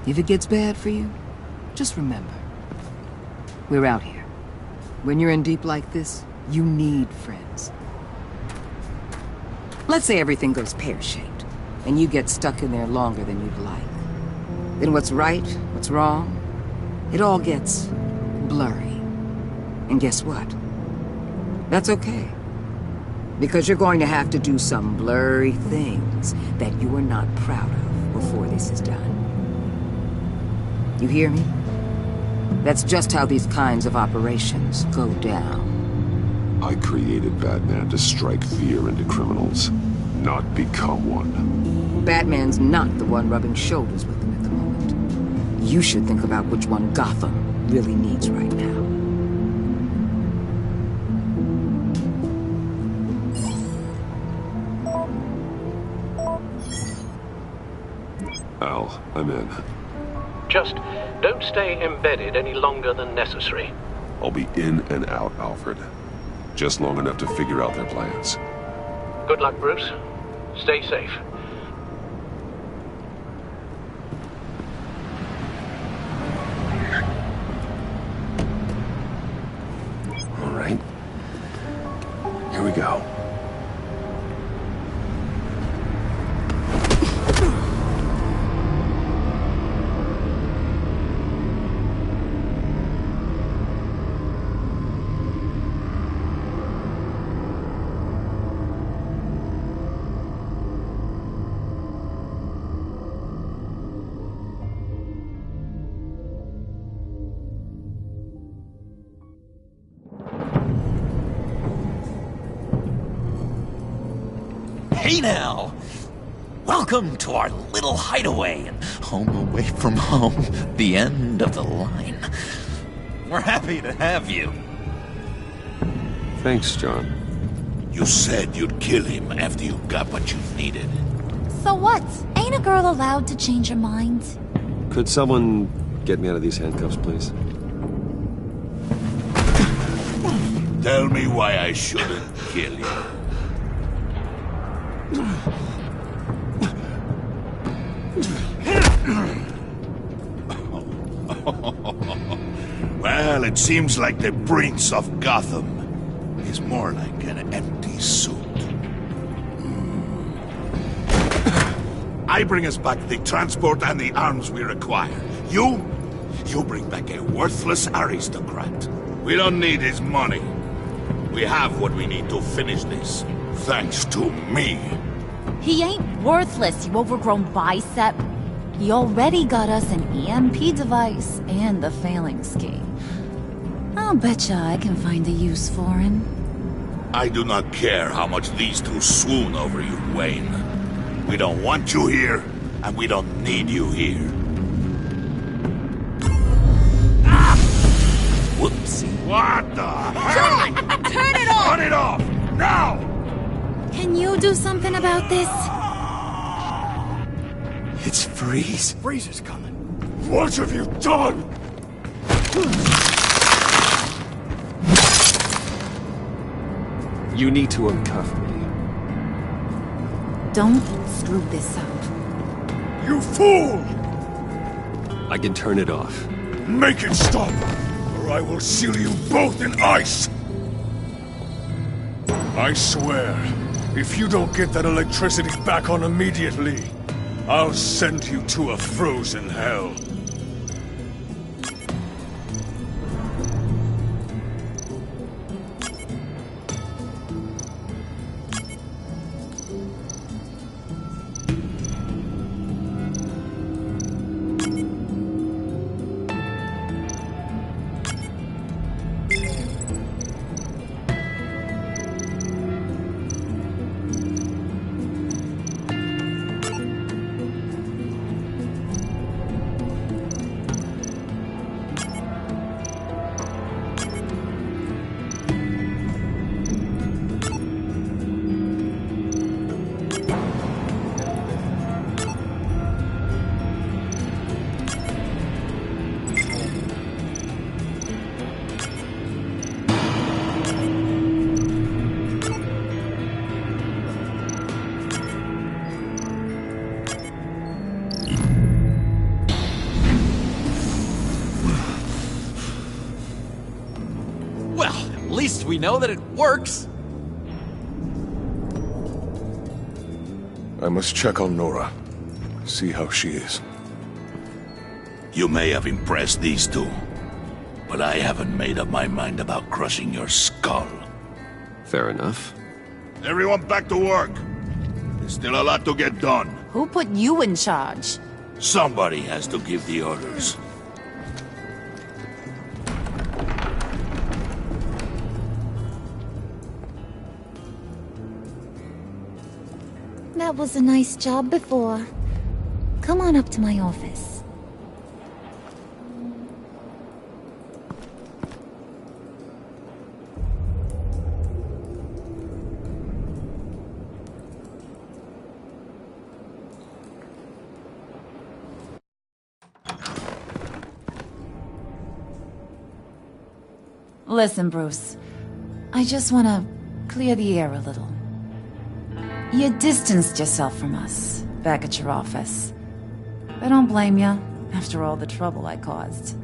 If it gets bad for you, just remember. We're out here. When you're in deep like this, you need friends. Let's say everything goes pear-shaped, and you get stuck in there longer than you'd like. Then what's right, what's wrong, it all gets blurry. And guess what? That's okay. Because you're going to have to do some blurry things that you are not proud of before this is done. You hear me? That's just how these kinds of operations go down. I created Batman to strike fear into criminals, not become one. Batman's not the one rubbing shoulders with them at the moment. You should think about which one Gotham really needs right now. Al, I'm in. Just don't stay embedded any longer than necessary. I'll be in and out, Alfred. Just long enough to figure out their plans. Good luck, Bruce. Stay safe. All right. Here we go. Hey now! Welcome to our little hideaway and home away from home, the end of the line. We're happy to have you. Thanks, John. You said you'd kill him after you got what you needed. So what? Ain't a girl allowed to change her mind? Could someone get me out of these handcuffs, please? Tell me why I shouldn't kill you. Well, it seems like the Prince of Gotham is more like an empty suit. I bring us back the transport and the arms we require. You bring back a worthless aristocrat. We don't need his money. We have what we need to finish this, thanks to me. He ain't worthless, you overgrown bicep. He already got us an EMP device and the phalanx key. I'll betcha I can find a use for him. I do not care how much these two swoon over you, Wayne. We don't want you here, and we don't need you here. Ah! Whoopsie. What the hell? John, turn it off! Turn it off! Now! Can you do something about this? It's Freeze. Freeze is coming. What have you done? You need to uncuff me. Don't screw this up. You fool! I can turn it off. Make it stop, or I will seal you both in ice! I swear, if you don't get that electricity back on immediately, I'll send you to a frozen hell. At least we know that it works. I must check on Nora. See how she is. You may have impressed these two, but I haven't made up my mind about crushing your skull. Fair enough. Everyone back to work. There's still a lot to get done. Who put you in charge? Somebody has to give the orders. That was a nice job before. Come on up to my office. Listen, Bruce. I just want to clear the air a little. You distanced yourself from us, back at your office. I don't blame you, after all the trouble I caused.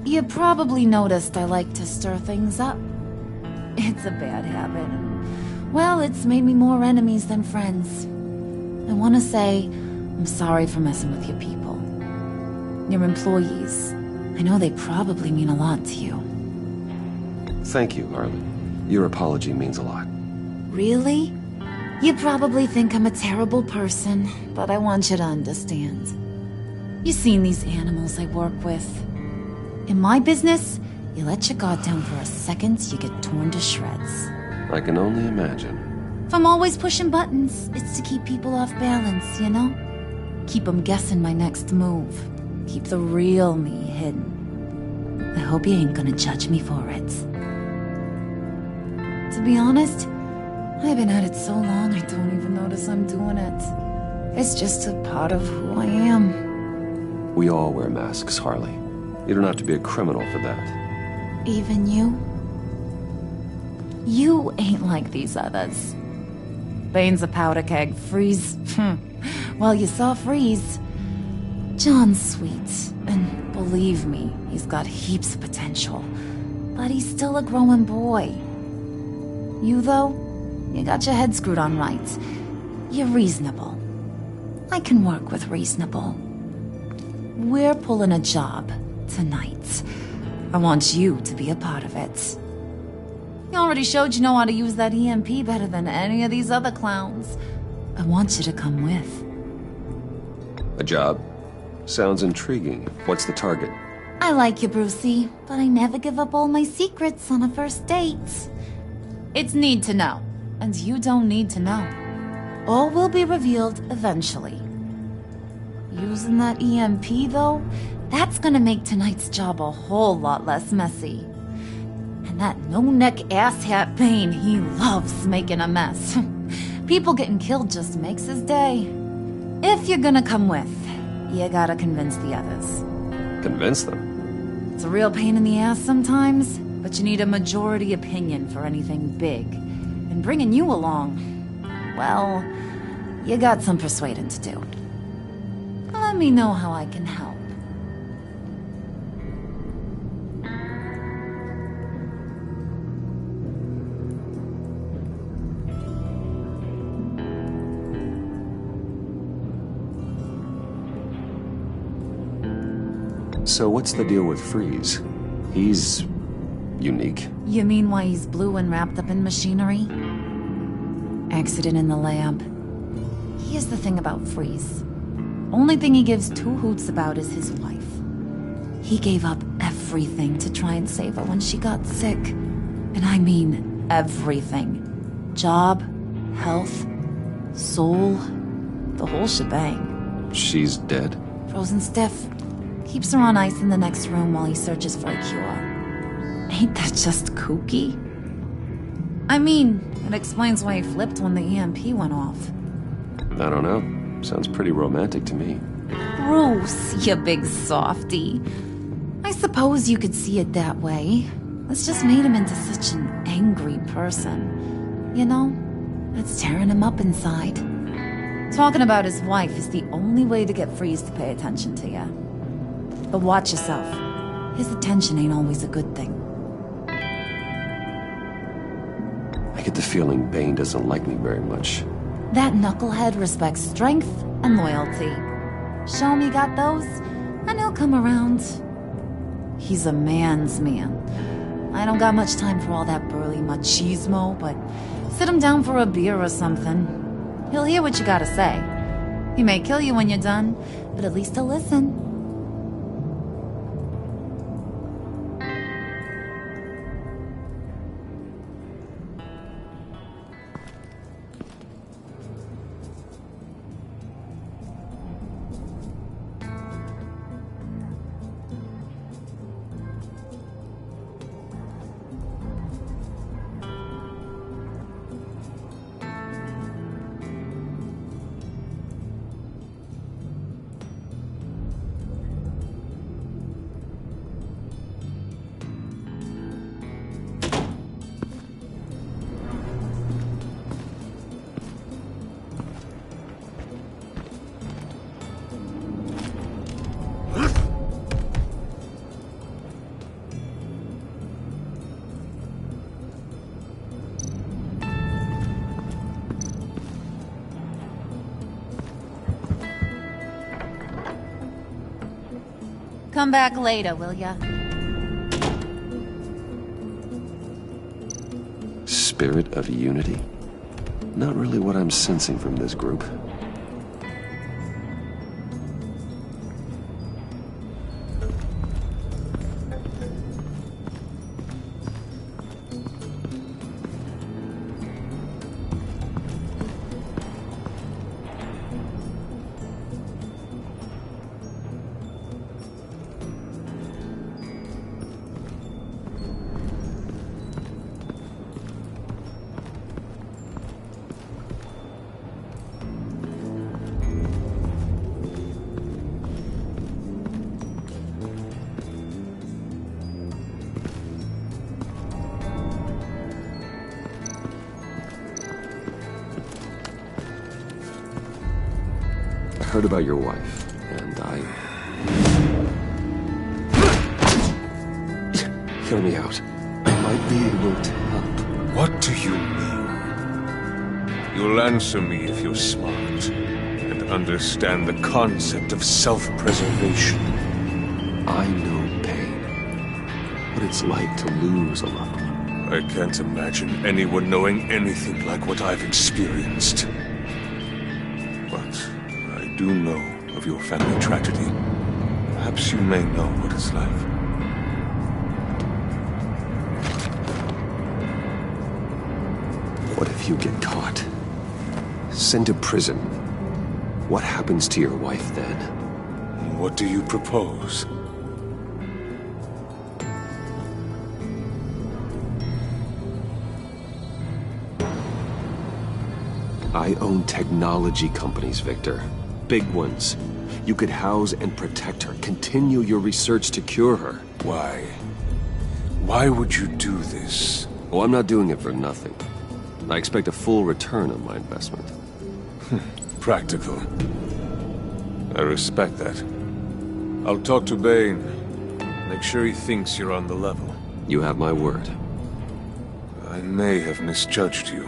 You probably noticed I like to stir things up. It's a bad habit, and, well, it's made me more enemies than friends. I want to say I'm sorry for messing with your people. Your employees. I know they probably mean a lot to you. Thank you, Harley. Your apology means a lot. Really? You probably think I'm a terrible person, but I want you to understand. You've seen these animals I work with. In my business, you let your guard down for a second, you get torn to shreds. I can only imagine. If I'm always pushing buttons, it's to keep people off balance, you know? Keep them guessing my next move. Keep the real me hidden. I hope you ain't gonna judge me for it. To be honest, I've been at it so long I don't even notice I'm doing it. It's just a part of who I am. We all wear masks, Harley. You don't have to be a criminal for that. Even you? You ain't like these others. Bane's a powder keg. Freeze. Well, you saw Freeze. John's sweet, and believe me, he's got heaps of potential. But he's still a growing boy. You, though, you got your head screwed on right. You're reasonable. I can work with reasonable. We're pulling a job tonight. I want you to be a part of it. You already showed you know how to use that EMP better than any of these other clowns. I want you to come with. A job? Sounds intriguing. What's the target? I like you, Brucey, but I never give up all my secrets on a first date. It's need to know, and you don't need to know. All will be revealed eventually. Using that EMP, though, that's gonna make tonight's job a whole lot less messy. And that no-neck asshat Bane, he loves making a mess. People getting killed just makes his day. If you're gonna come with, you gotta convince the others. Convince them? It's a real pain in the ass sometimes, but you need a majority opinion for anything big. And bringing you along, well, you got some persuading to do. Let me know how I can help. So what's the deal with Freeze? He's unique. You mean why he's blue and wrapped up in machinery? Accident in the lab. Here's the thing about Freeze. Only thing he gives two hoots about is his wife. He gave up everything to try and save her when she got sick. And I mean everything. Job, health, soul, the whole shebang. She's dead? Frozen stiff. Keeps her on ice in the next room while he searches for a cure. Ain't that just kooky? I mean, it explains why he flipped when the EMP went off. I don't know. Sounds pretty romantic to me. Bruce, you big softy. I suppose you could see it that way. It's just made him into such an angry person. You know, it's tearing him up inside. Talking about his wife is the only way to get Freeze to pay attention to you. But watch yourself. His attention ain't always a good thing. I get the feeling Bane doesn't like me very much. That knucklehead respects strength and loyalty. Show him you got those, and he'll come around. He's a man's man. I don't got much time for all that burly machismo, but sit him down for a beer or something. He'll hear what you gotta say. He may kill you when you're done, but at least he'll listen. Come back later, will ya? Spirit of unity? Not really what I'm sensing from this group. heard about your wife, and I... Hear me out. I might be able to help. What do you mean? You'll answer me if you're smart and understand the concept of self-preservation. I know pain. What it's like to lose a loved one. I can't imagine anyone knowing anything like what I've experienced. But I do know of your family tragedy. Perhaps you may know what it's like. What if you get caught? Sent to prison? What happens to your wife then? What do you propose? I own technology companies, Victor. Big ones. You could house and protect her, continue your research to cure her. Why? Why would you do this? Oh, I'm not doing it for nothing. I expect a full return on my investment. Practical. I respect that. I'll talk to Bane. Make sure he thinks you're on the level. You have my word. I may have misjudged you.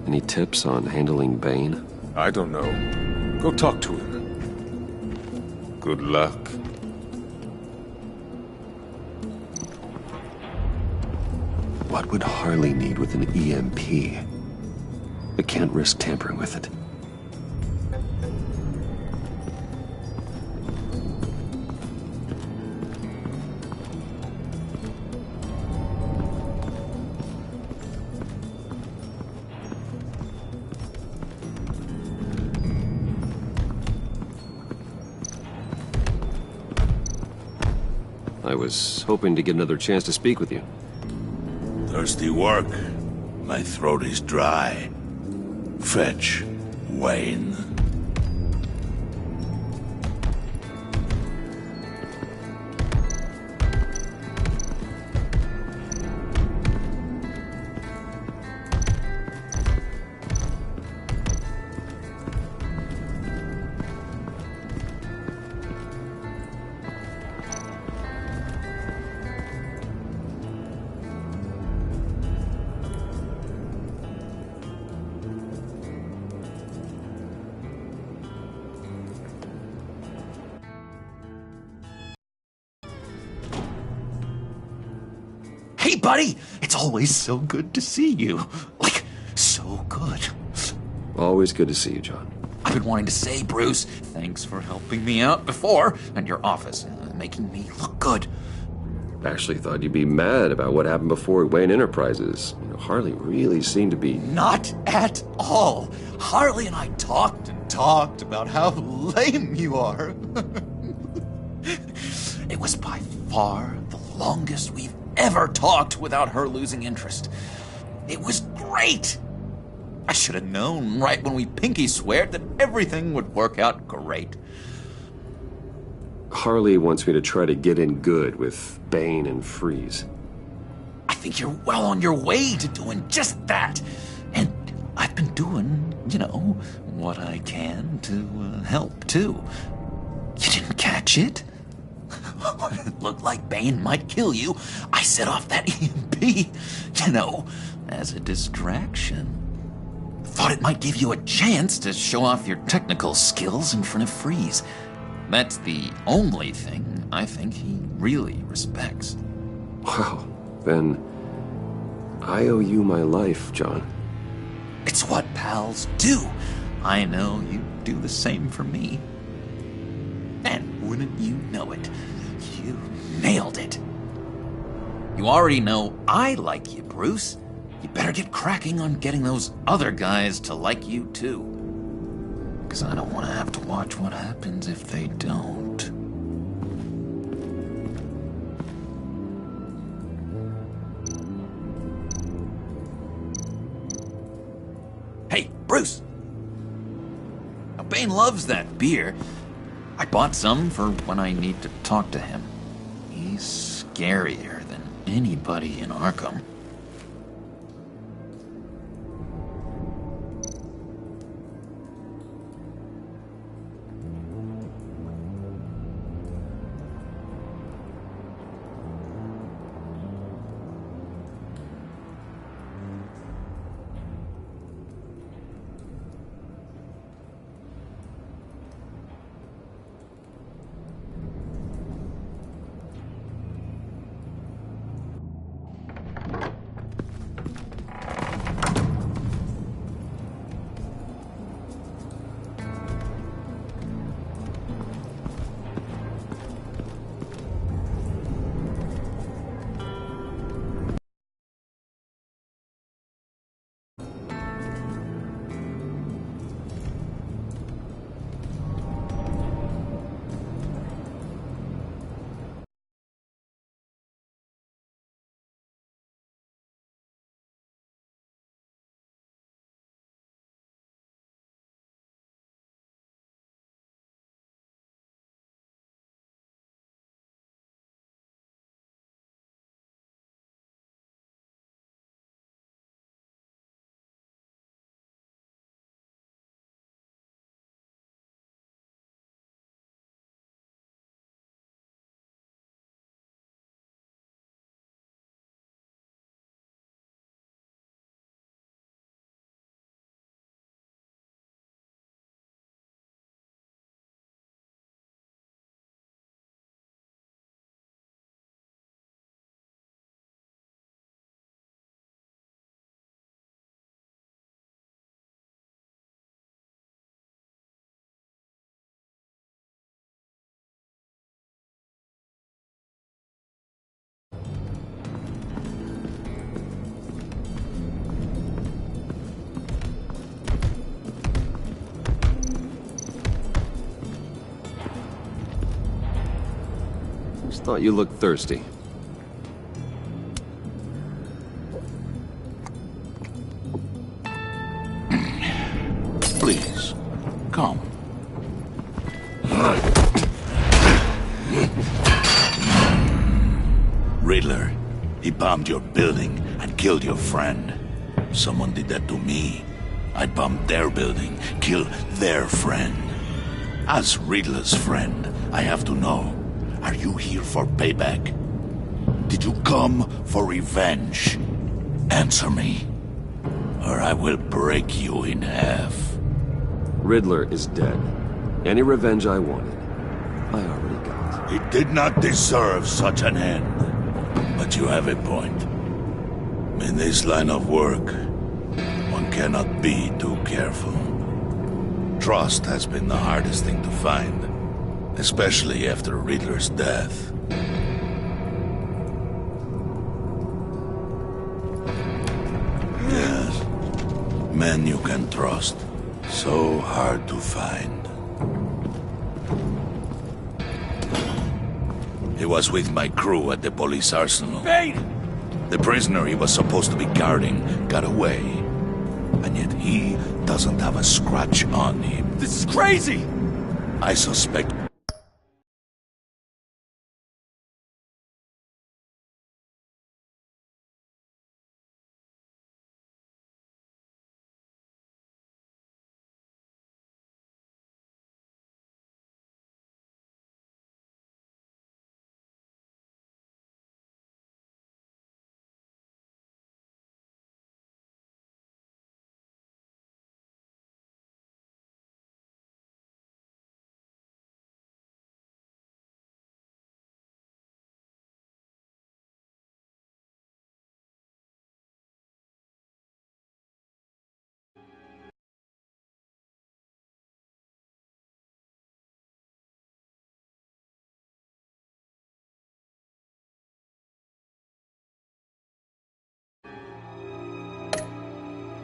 Any tips on handling Bane? I don't know. Go talk to him. Good luck. What would Harley need with an EMP? I can't risk tampering with it. I was hoping to get another chance to speak with you. Thirsty work. My throat is dry. Fetch, Wayne. Hey, buddy! It's always so good to see you. Like, so good. Always good to see you, John. I've been wanting to say, Bruce, thanks for helping me out before, and your office, making me look good. Actually thought you'd be mad about what happened before Wayne Enterprises. You know, Harley really seemed to be... Not at all. Harley and I talked and talked about how lame you are. It was by far the longest we've ever talked without her losing interest. It was great. I should have known right when we pinky sweared that everything would work out great. Harley wants me to try to get in good with Bane and Freeze. I think you're well on your way to doing just that. And I've been doing, you know, what I can to help, too. You didn't catch it? When it looked like Bane might kill you, I set off that EMP, you know, as a distraction. Thought it might give you a chance to show off your technical skills in front of Freeze. That's the only thing I think he really respects. Wow, then I owe you my life, John. It's what pals do. I know you do the same for me. And wouldn't you know it, you nailed it. You already know I like you, Bruce. You better get cracking on getting those other guys to like you, too. Because I don't want to have to watch what happens if they don't. Hey, Bruce! Now, Bane loves that beer. I bought some for when I need to talk to him. He's scarier than anybody in Arkham. Thought you looked thirsty. Please, come. Riddler, he bombed your building and killed your friend. Someone did that to me. I'd bomb their building, kill their friend. As Riddler's friend, I have to know, are you here for payback? Did you come for revenge? Answer me, or I will break you in half. Riddler is dead. Any revenge I wanted, I already got. He did not deserve such an end. But you have a point. In this line of work, one cannot be too careful. Trust has been the hardest thing to find, especially after Riddler's death. Yes, men you can trust. So hard to find. He was with my crew at the police arsenal. Bane! The prisoner he was supposed to be guarding got away. And yet he doesn't have a scratch on him. This is crazy! I suspect...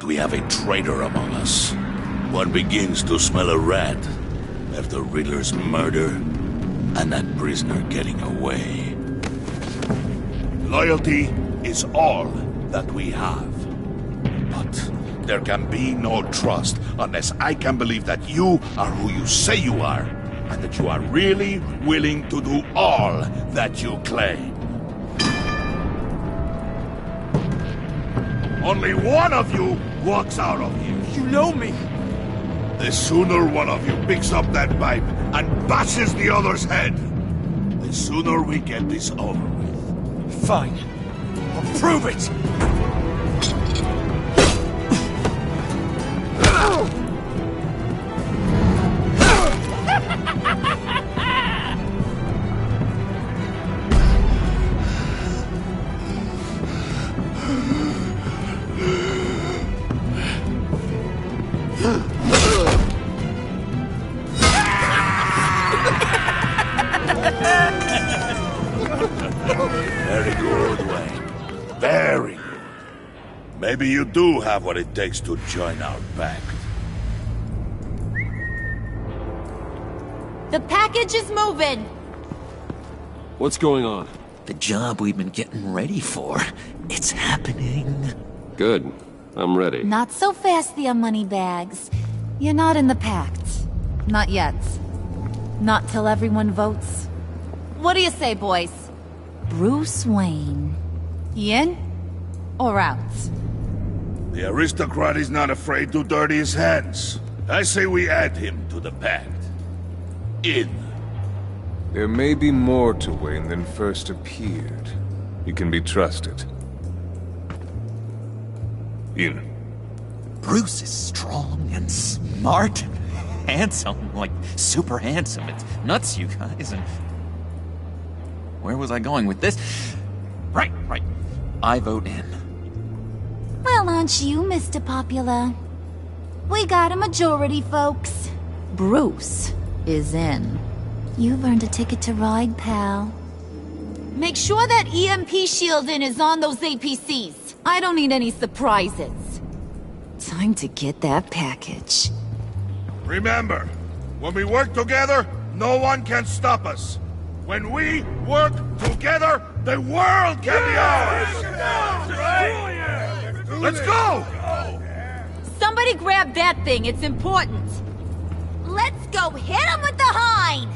We have a traitor among us. One begins to smell a rat after Riddler's murder and that prisoner getting away. Loyalty is all that we have. But there can be no trust unless I can believe that you are who you say you are, and that you are really willing to do all that you claim. Only one of you walks out of here. You know me. The sooner one of you picks up that pipe and bashes the other's head, the sooner we get this over with. Fine. I'll prove it! Very good, Wayne. Very good. Maybe you do have what it takes to join our pact. The package is moving! What's going on? The job we've been getting ready for. It's happening. Good. I'm ready. Not so fast, the Moneybags. You're not in the pact. Not yet. Not till everyone votes. What do you say, boys? Bruce Wayne. In or out? The aristocrat is not afraid to dirty his hands. I say we add him to the pact. In. There may be more to Wayne than first appeared. He can be trusted. In. Bruce is strong and smart and handsome, like super handsome. It's nuts, you guys, and... Where was I going with this? Right. I vote in. Well, aren't you, Mr. Popular? We got a majority, folks. Bruce is in. You've earned a ticket to ride, pal. Make sure that EMP shielding is on those APCs. I don't need any surprises. Time to get that package. Remember, when we work together, no one can stop us. When we work together, the world can be ours! Let's go! Somebody grab that thing, it's important. Let's go hit him with the hind!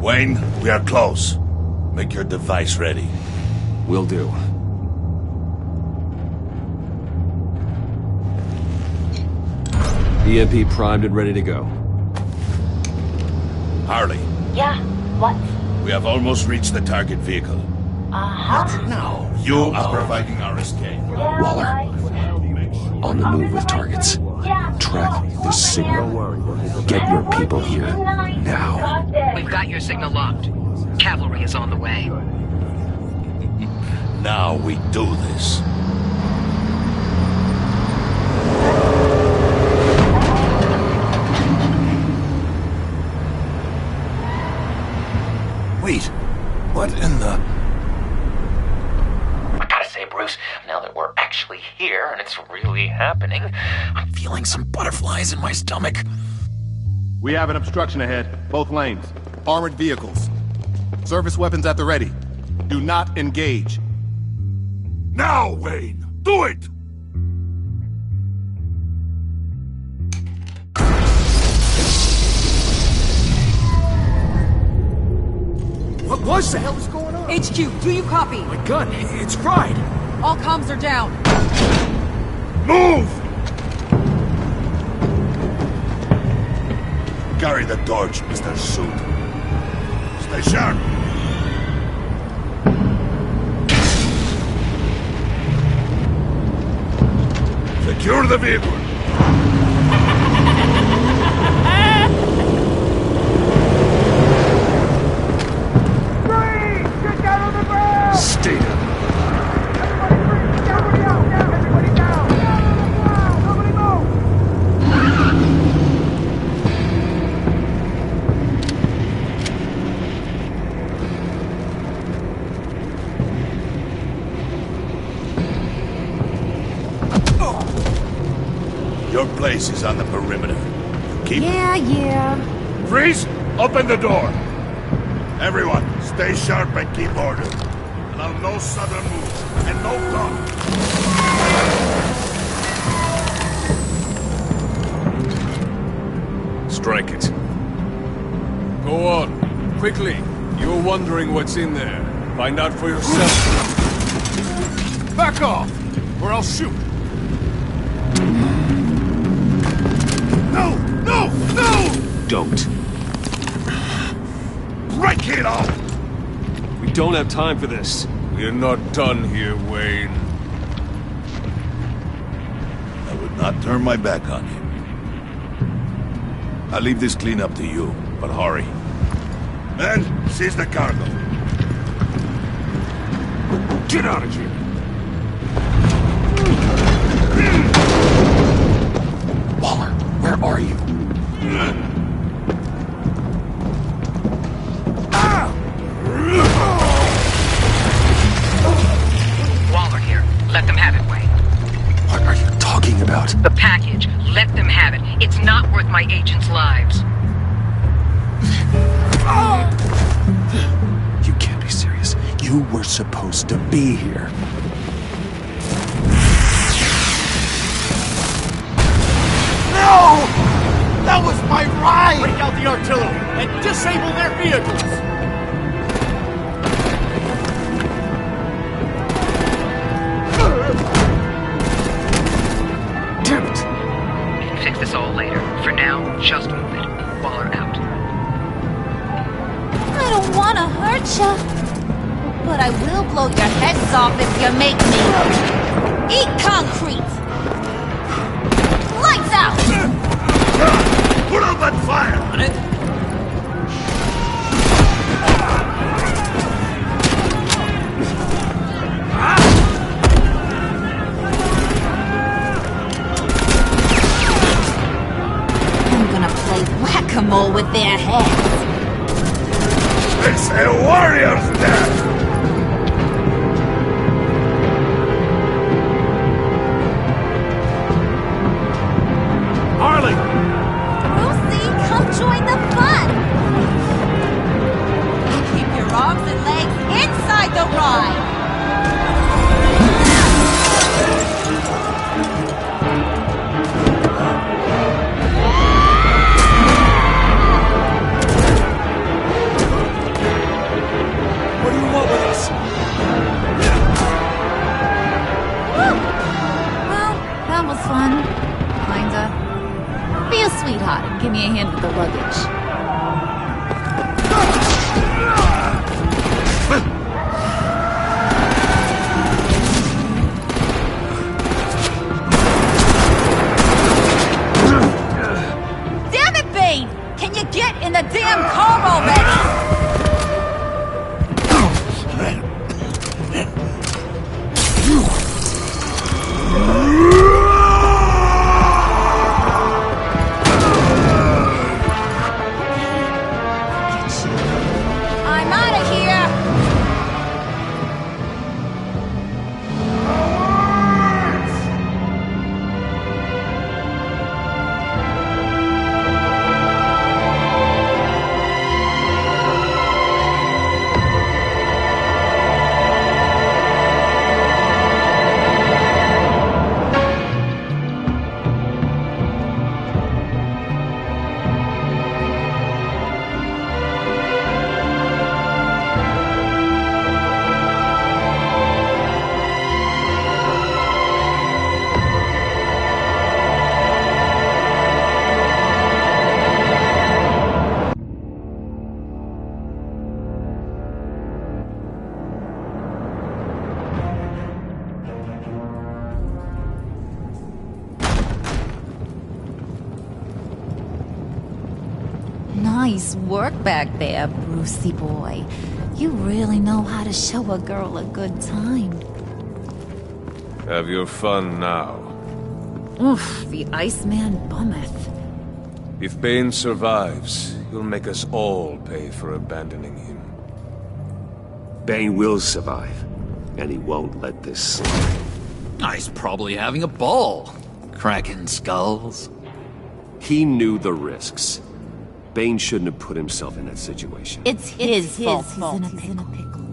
Wayne, we are close. Make your device ready. Will do. EMP primed and ready to go. Harley. Yeah, what? We have almost reached the target vehicle. Uh-huh. No. You are providing our escape. Waller. On the move with targets. Track this signal. Get your people here. Now. We've got your signal locked. Cavalry is on the way. Now we do this. Wait, what in the... I gotta say, Bruce, now that we're actually here and it's really happening, I'm feeling some butterflies in my stomach. We have an obstruction ahead, both lanes. Armored vehicles. Service weapons at the ready. Do not engage. Now, Wayne! Do it! What was that? What the hell is going on? HQ, do you copy? My gun, it's fried. All comms are down. Move! Carry the torch, Mr. Suit. Stay sharp. Secure the vehicle. Get down on the ground! Stay down. Everybody down! Everybody down! Down on the ground! Nobody move! Your place is on the perimeter. Keep Yeah. Freeze! Open the door! Everyone, stay sharp and keep order. Allow no sudden moves, and no gun. Strike it. Go on. Quickly. You're wondering what's in there. Find out for yourself. Back off, or I'll shoot. No! No! No! Don't. Break it off! We don't have time for this. We're not done here, Wayne. I would not turn my back on him. I'll leave this clean up to you, but hurry. Men, seize the cargo. Get out of here! Waller, where are you? Waller here. Let them have it, Wayne. What are you talking about? The package. Let them have it. It's not worth my agents' lives. You can't be serious. You were supposed to be here. No! That was my ride! Break out the artillery and disable their vehicles! Fix this all later. For now, just move it. Waller out. heads off if you make me. Eat concrete! Lights out! Put out that fire! On it? I'm gonna play whack-a-mole with their heads. It's a warrior's death! Harley! Lucy, come join the fun! Keep your arms and legs inside the ride! What do you want with us? Well, that was fun. Kinda. Be a sweetheart and give me a hand with the luggage. Damn it, Bane! Can you get in the damn car already? I'm out of here! Nice work back there, Brucey boy. You really know how to show a girl a good time. Have your fun now. Oof, the Iceman bummeth. If Bane survives, he'll make us all pay for abandoning him. Bane will survive, and he won't let this slide. He's probably having a ball. Cracking skulls. He knew the risks. Bane shouldn't have put himself in that situation. It's his fault. He's in a pickle.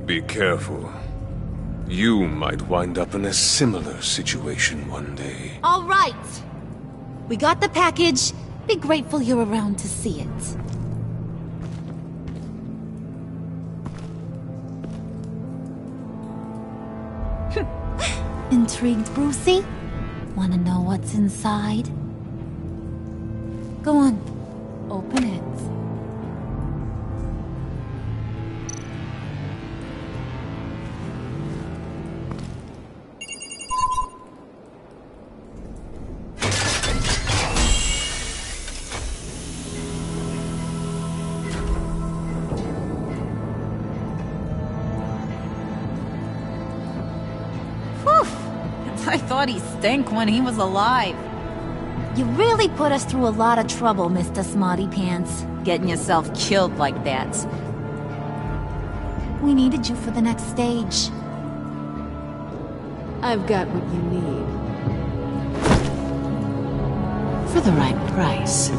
Be careful. You might wind up in a similar situation one day. All right. We got the package. Be grateful you're around to see it. Intrigued, Brucey? Wanna know what's inside? Go on. Open it. I thought he stank when he was alive. You really put us through a lot of trouble, Mr. Smarty Pants. Getting yourself killed like that. We needed you for the next stage. I've got what you need. For the right price.